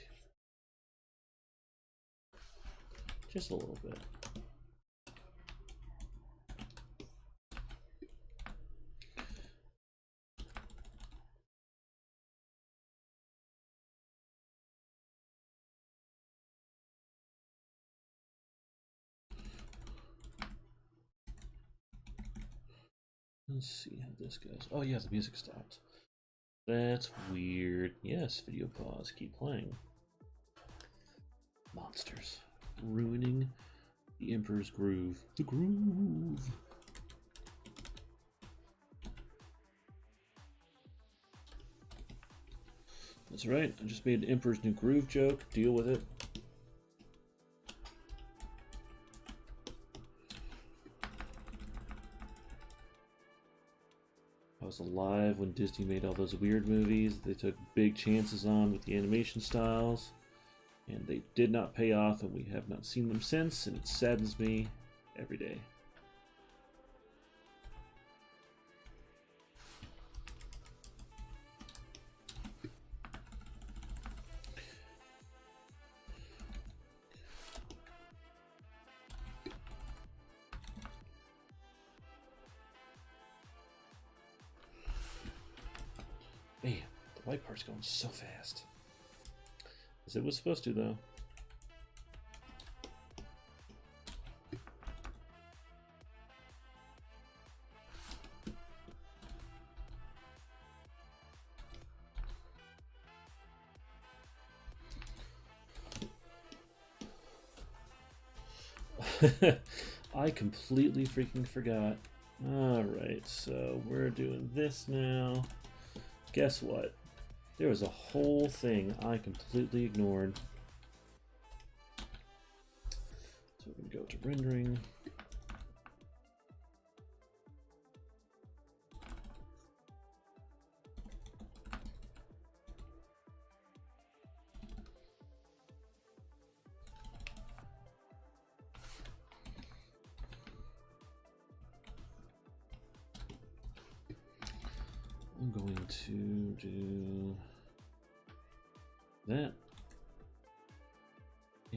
just a little bit. Let's see how this goes. Oh yeah, the music stopped. That's weird. Yes, video pause. Keep playing. Monsters. Ruining the Emperor's groove. The groove. That's right. I just made Emperor's New Groove joke. Deal with it. I was alive when Disney made all those weird movies they took big chances on with the animation styles, and they did not pay off, and we have not seen them since, and it saddens me every day. Man, the white part's going so fast. As it was supposed to, though. I completely freaking forgot. Alright, so we're doing this now. Guess what? There was a whole thing I completely ignored. So we're going to go to rendering. I'm going to do that.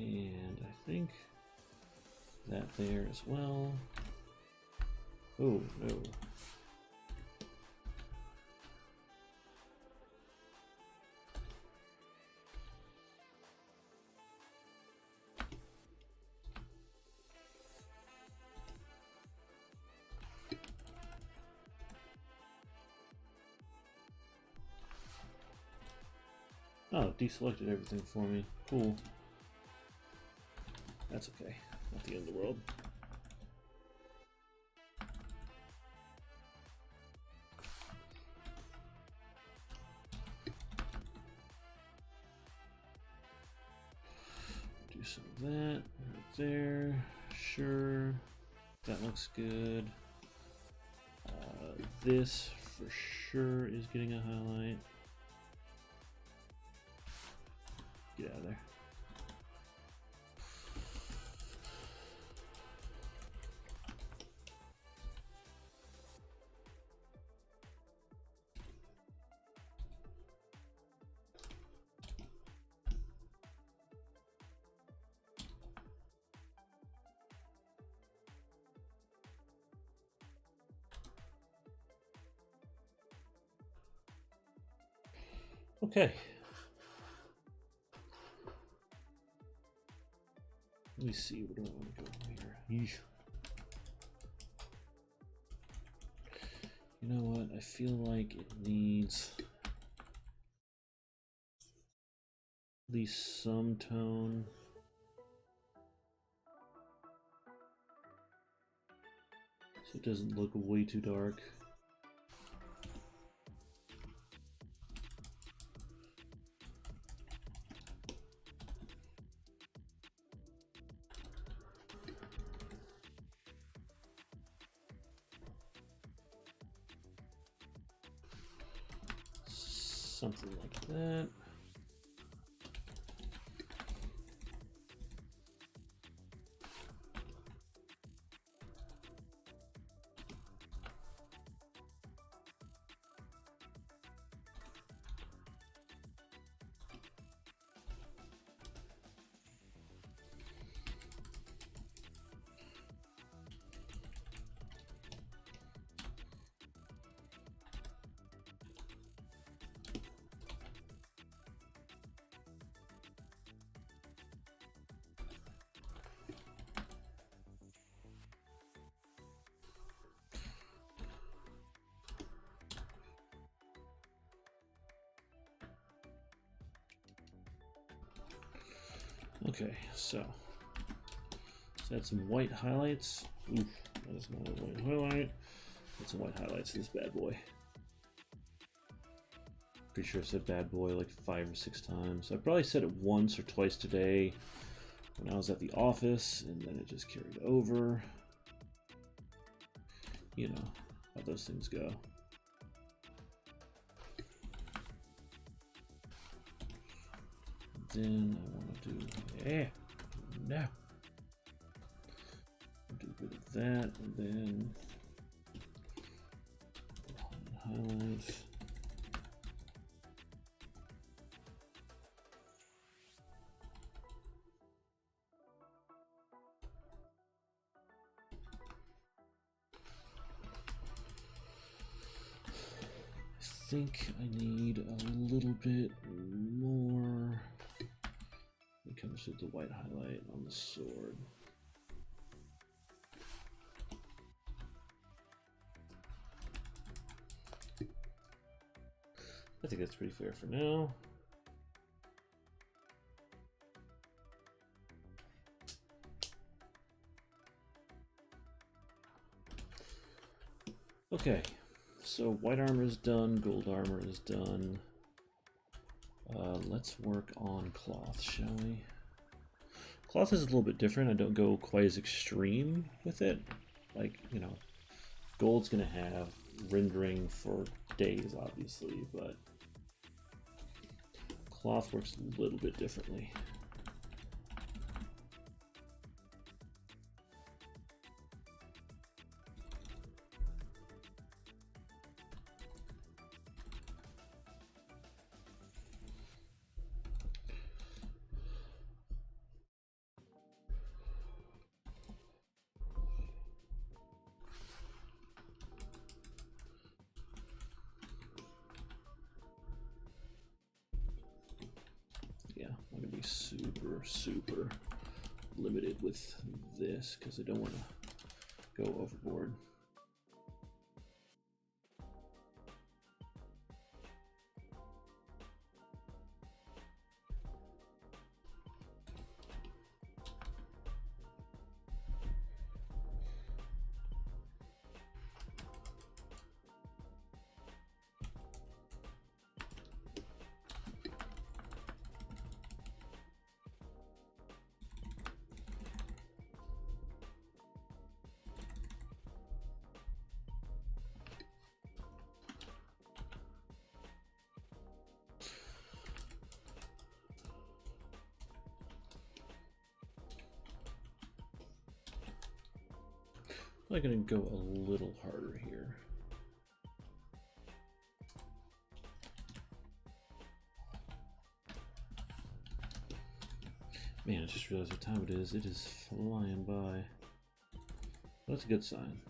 And I think that there as well. Oh, no. Oh, deselected everything for me. Cool. That's okay. Not the end of the world. Do some of that right there. Sure. That looks good. This for sure is getting a highlight. Get out of there. Okay. Let me see, where do I want to go here? Yeesh. You know what? I feel like it needs at least some tone. So it doesn't look way too dark. Something like that. Okay, so let's add some white highlights. Oof, that is not a white highlight. Add some white highlights to this bad boy. Pretty sure I said bad boy like 5 or 6 times. I probably said it once or twice today when I was at the office, and then it just carried over. You know how those things go. Then I want to do, no. Do a bit of that, and then highlight. I think I need a little bit more. It comes with the white highlight on the sword. I think that's pretty fair for now. Okay, so white armor is done, gold armor is done. Let's work on cloth, shall we? Cloth is a little bit different. I don't go quite as extreme with it. Like, you know, gold's gonna have rendering for days, obviously, but cloth works a little bit differently. I'm gonna be super limited with this because I don't want to go overboard. I'm gonna go a little harder here. Man, I just realized what time it is. It is flying by. That's a good sign.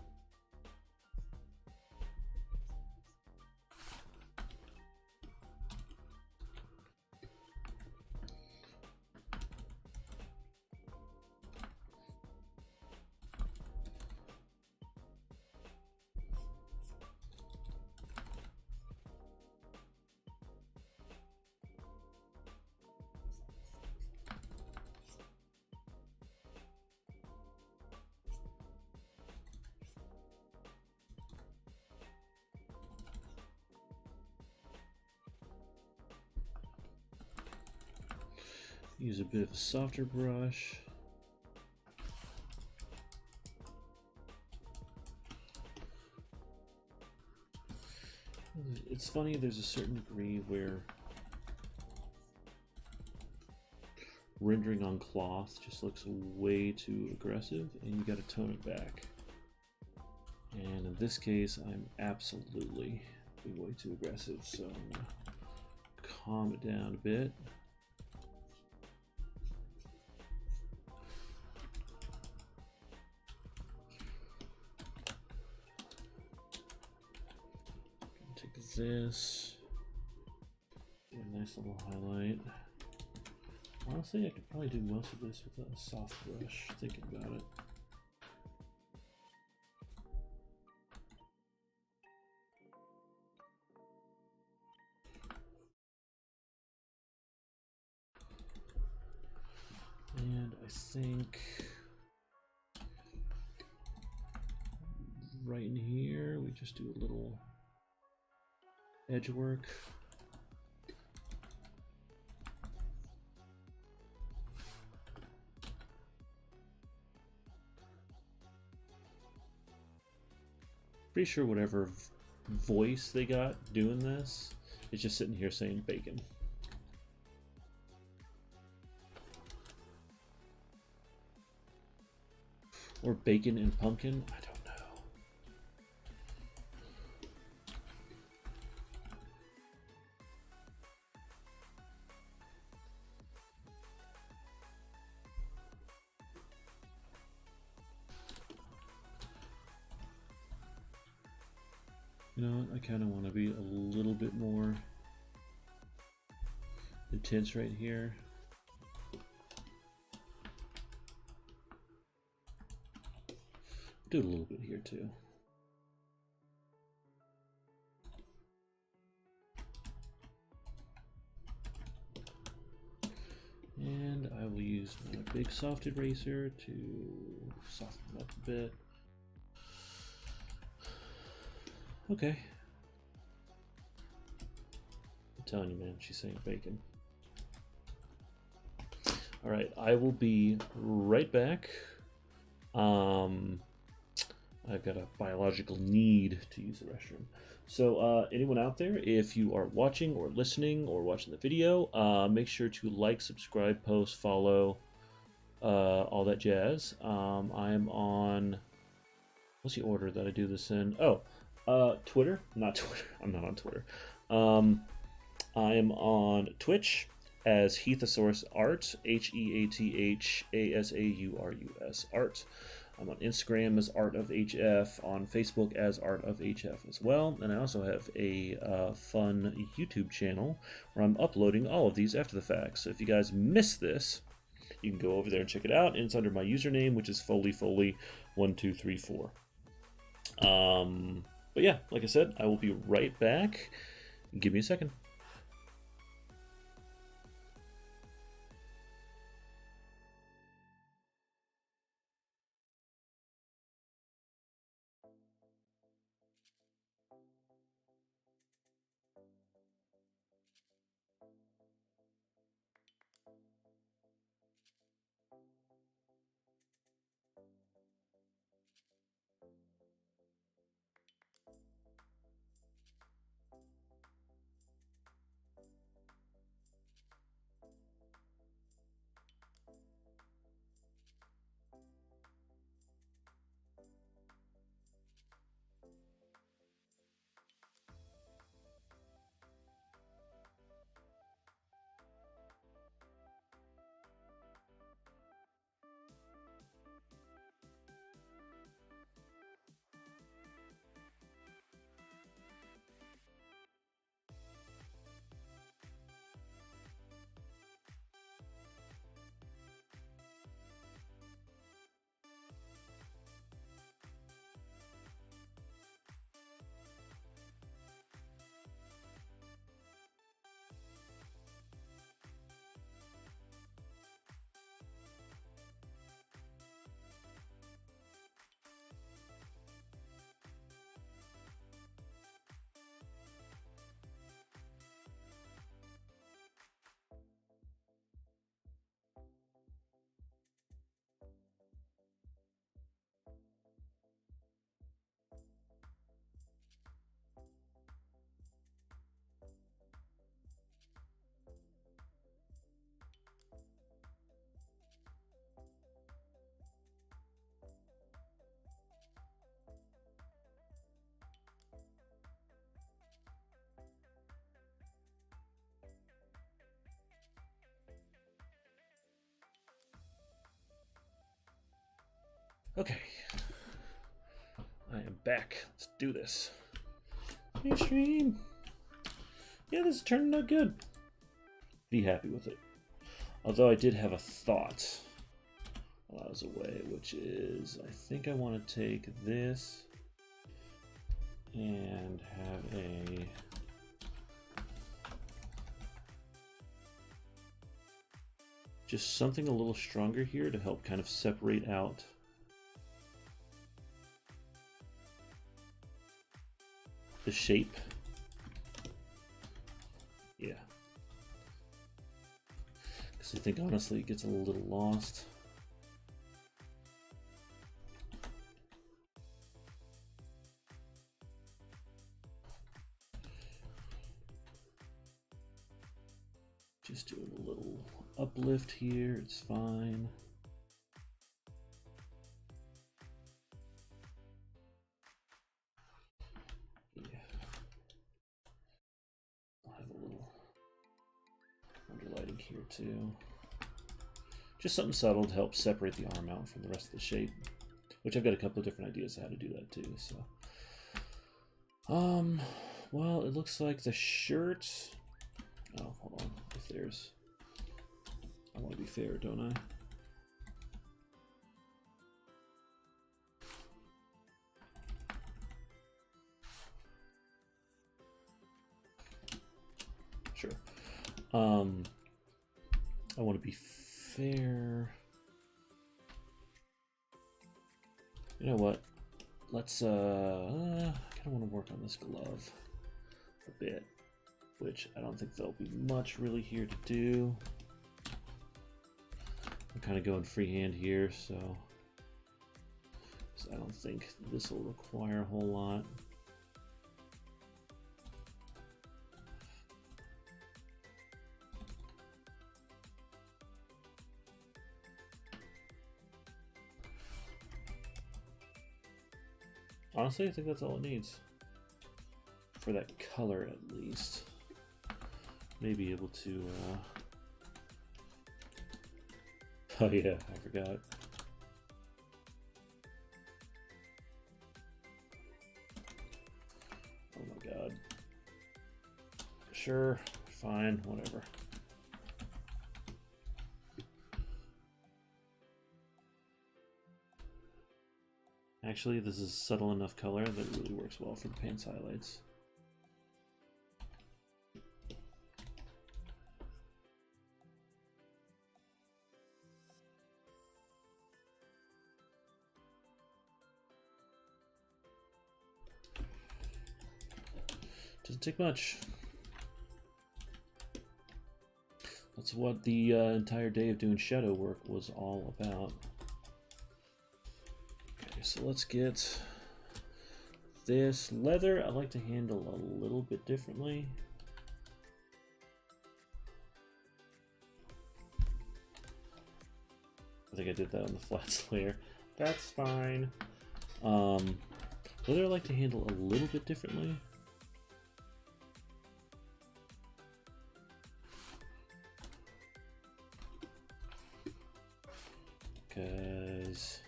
Use a bit of a softer brush. It's funny, there's a certain degree where rendering on cloth just looks way too aggressive and you gotta tone it back. And in this case, I'm absolutely being way too aggressive, so I'm gonna calm it down a bit. This, do a nice little highlight. Honestly, I could probably do most of this with a soft brush, thinking about it. And I think right in here, we just do a little edge work. Pretty sure whatever voice they got doing this is just sitting here saying bacon. Or bacon and pumpkin, I don't know. You know what, I kind of want to be a little bit more intense right here. Do a little bit here too. And I will use my big soft eraser to soften it up a bit. Okay. I'm telling you, man, she's saying bacon. All right, I will be right back. I've got a biological need to use the restroom. So anyone out there, if you are watching or listening or watching the video, make sure to like, subscribe, post, follow, all that jazz. I am on, what's the order that I do this in? Oh, Twitter, not Twitter. I'm not on Twitter. I am on Twitch as Heathasaurus Art, Heathasaurus Art. I'm on Instagram as Art of HF, on Facebook as Art of HF as well, and I also have a fun YouTube channel where I'm uploading all of these after the fact. So if you guys miss this, you can go over there and check it out. And it's under my username, which is FoleyFoley1234. But yeah, like I said, I will be right back. Give me a second. Okay, I am back. Let's do this. Hey, stream. Yeah, this is turning out good. Be happy with it. Although I did have a thought while I was away, which is I think I want to take this and have a just something a little stronger here to help kind of separate out the shape. Yeah. Because I think honestly it gets a little lost. Just doing a little uplift here, it's fine. Yeah. I'll have a little underlighting here too. Just something subtle to help separate the arm out from the rest of the shape. Which I've got a couple of different ideas of how to do that too, so. Well, it looks like the shirt. Oh, hold on. If there's. I want to be fair, don't I? Sure. I want to be fair. You know what? Let's I kind of want to work on this glove a bit, which I don't think there'll be much really here to do. I'm kind of going freehand here, so I don't think this will require a whole lot. Honestly, I think that's all it needs. For that color, at least. May be able to, Oh yeah, I forgot. Sure, fine, whatever. Actually, this is subtle enough color that it really works well for the pants highlights. Doesn't take much. That's what the entire day of doing shadow work was all about. Okay, so let's get this leather. I like to handle a little bit differently. I think I did that on the flats layer. That's fine. Leather I like to handle a little bit differently. Because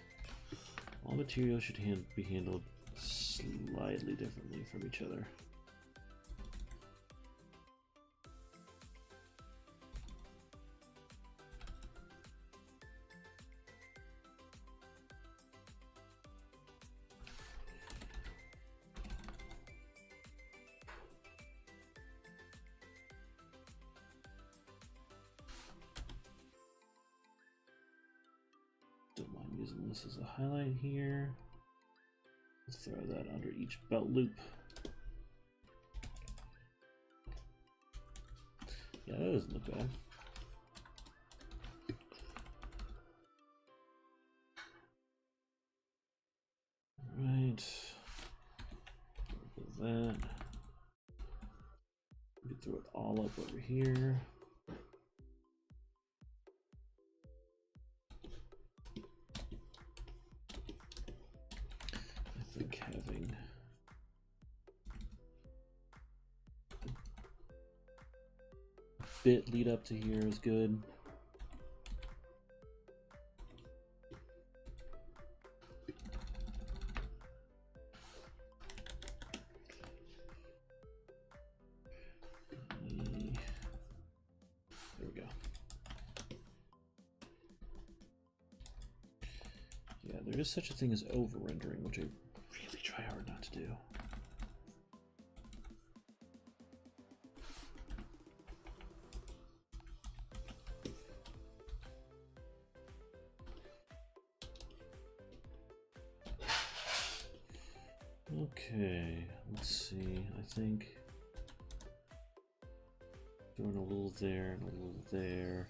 all materials should be handled slightly differently from each other. Don't mind using this as a highlight here. Let's throw that under each belt loop. Yeah, that doesn't look bad. Right. With that. We can throw it all up over here. I think having a bit lead up to here is good. There we go. Yeah, there is such a thing as over-rendering, which I really try hard not to do. Okay, let's see. I think throwing a little there and a little there.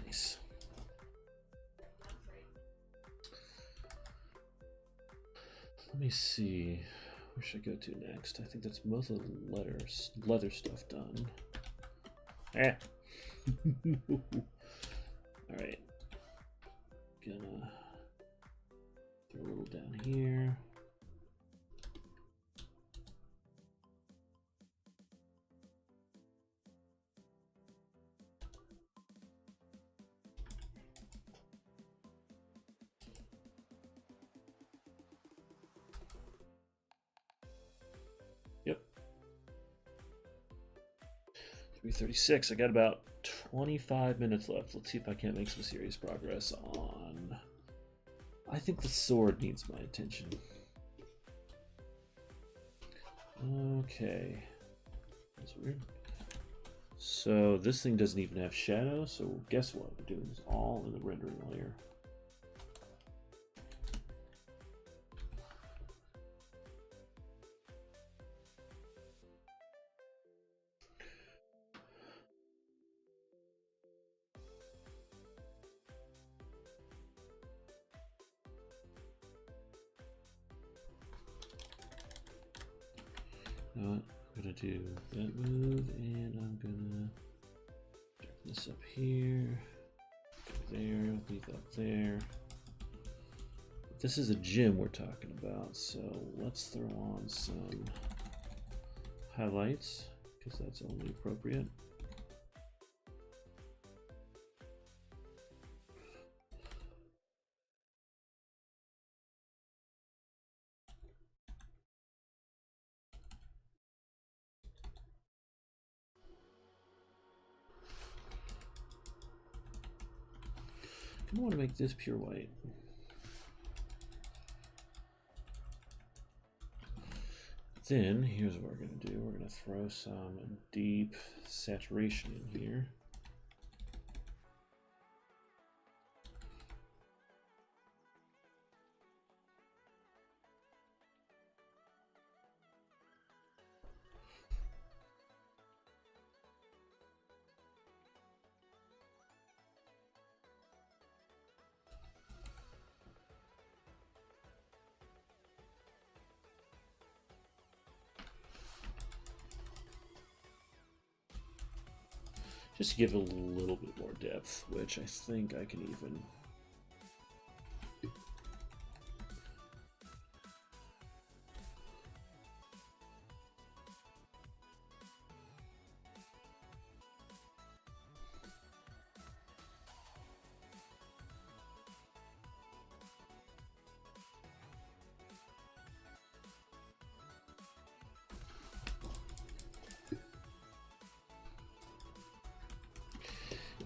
Nice. Let me see. Where should I go to next? I think that's most of the leather stuff done. Eh. Alright. Gonna throw a little down here. Yep. 3:36. I got about 25 minutes left. Let's see if I can't make some serious progress on... I think the sword needs my attention. Okay. That's weird. So this thing doesn't even have shadow, so guess what? We're doing this all in the rendering layer. You know what? I'm gonna do that move, and I'm gonna this up here. There, leave that there. This is a gym we're talking about, so let's throw on some highlights, because that's only appropriate. I want to make this pure white. Then here's what we're going to do. We're going to throw some deep saturation in here. Just to give it a little bit more depth, which I think I can even...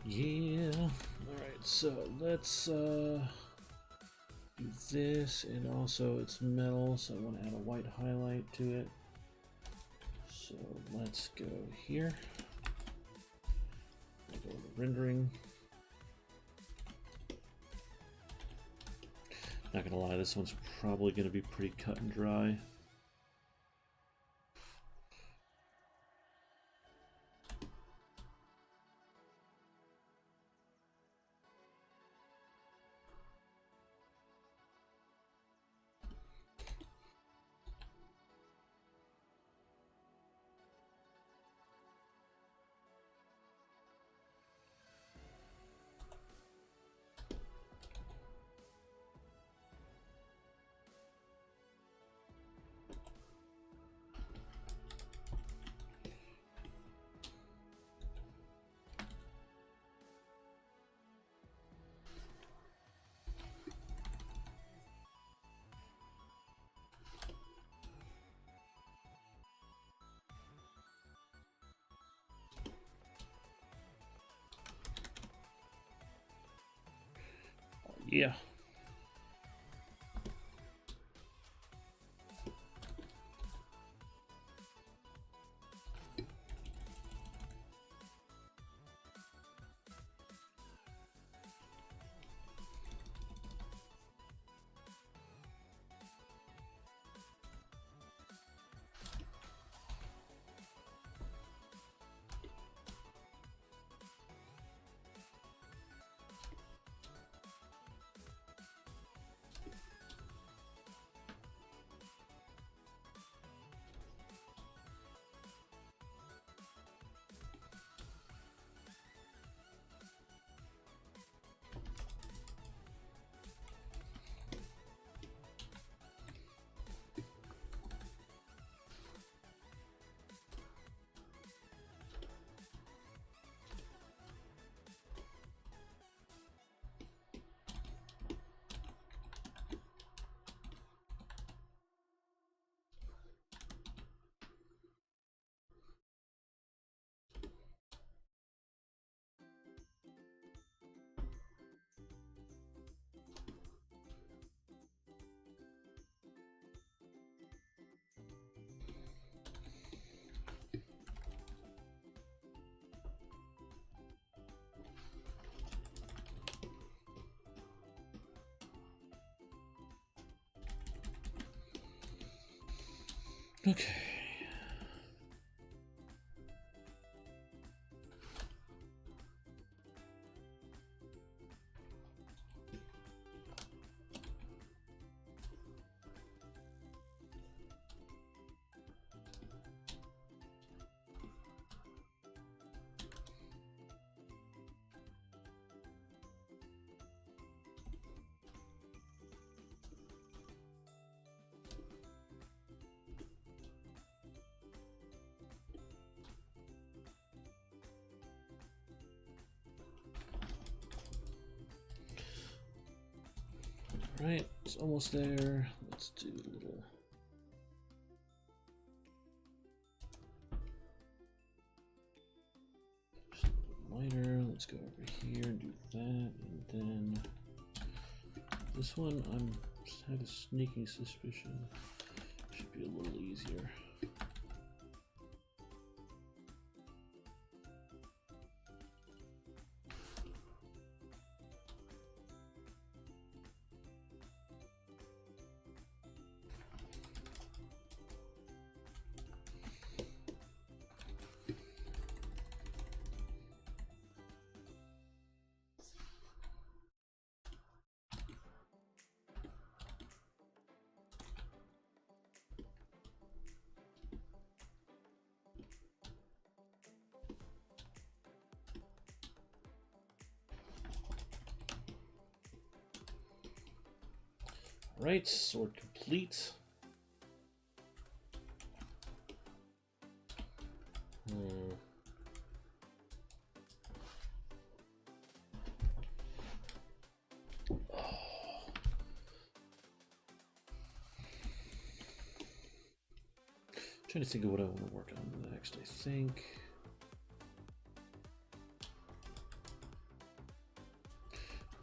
Yeah, alright, so let's do this, and also it's metal, so I want to add a white highlight to it. So let's go here. I'll go to rendering. Not gonna lie, this one's probably gonna be pretty cut and dry. Yeah. Okay. Right, it's almost there. Let's do a little. Lighter. Let's go over here and do that, and then this one I'm just have a sneaking suspicion should be a little easier. Right, sword complete. Trying to think of what I want to work on next. I think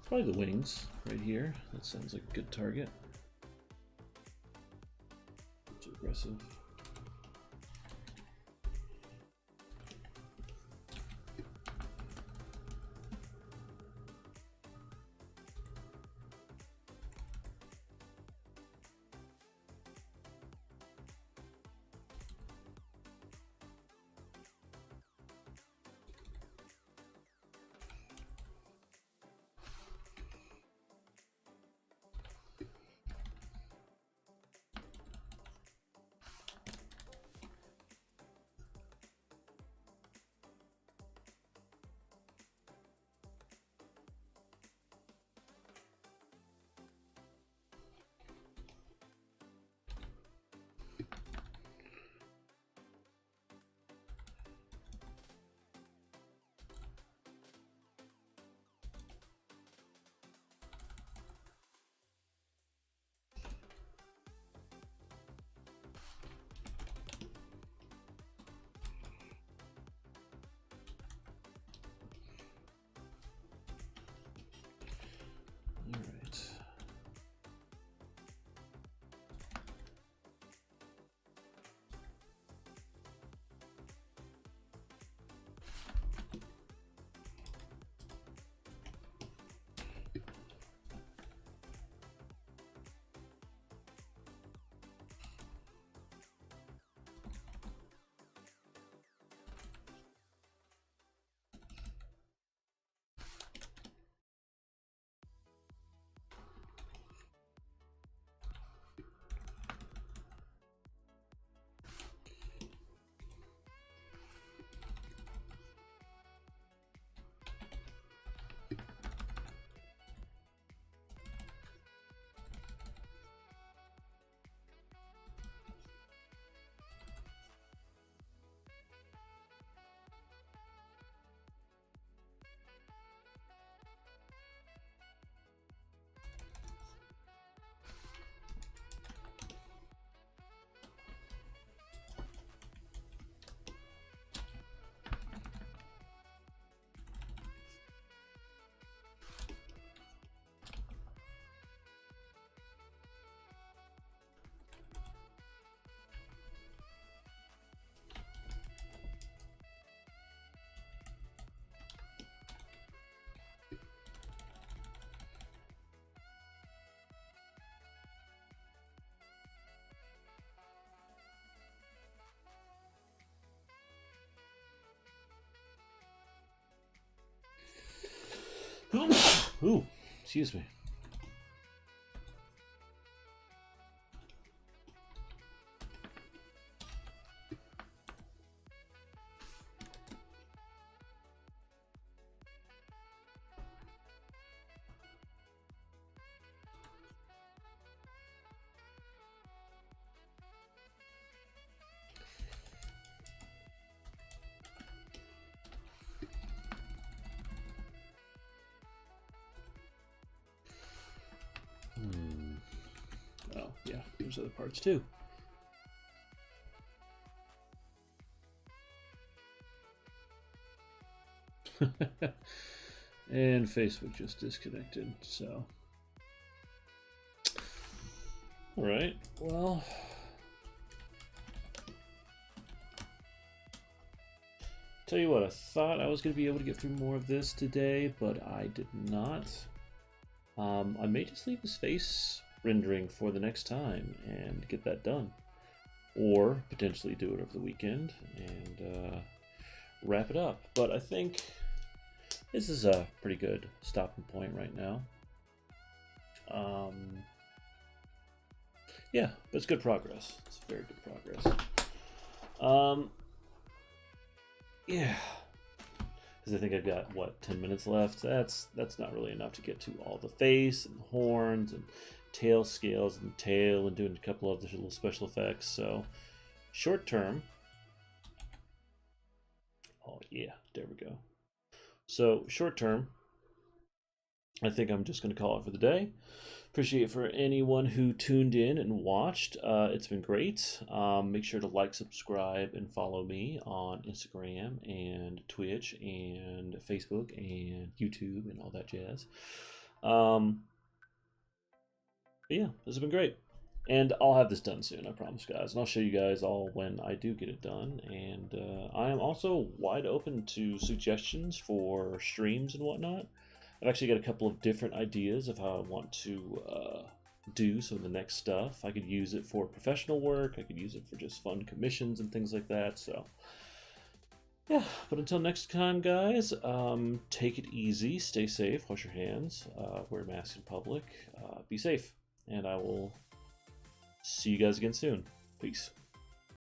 probably the wings right here. That sounds like a good target. Too aggressive. Ooh, excuse me. yeah, there's other parts too. And Facebook just disconnected, so. Alright, well. Tell you what, I thought I was going to be able to get through more of this today, but I did not. I may just leave his face rendering for the next time and get that done. Or potentially do it over the weekend and wrap it up. But I think this is a pretty good stopping point right now. Yeah, but it's good progress. It's very good progress. Yeah, because I think I've got, what, 10 minutes left? That's not really enough to get to all the face and horns and tail scales and tail and doing a couple of the little special effects. So short term. Oh yeah, there we go. So short term, I think I'm just going to call it for the day. Appreciate for anyone who tuned in and watched. It's been great. Make sure to like, subscribe, and follow me on Instagram and Twitch and Facebook and YouTube and all that jazz. But yeah, this has been great. And I'll have this done soon, I promise, guys. And I'll show you guys all when I do get it done. And I am also wide open to suggestions for streams and whatnot. I've actually got a couple of different ideas of how I want to do some of the next stuff. I could use it for professional work. I could use it for just fun commissions and things like that. So, yeah. But until next time, guys, take it easy. Stay safe. Wash your hands. Wear masks in public. Be safe. And I will see you guys again soon. Peace.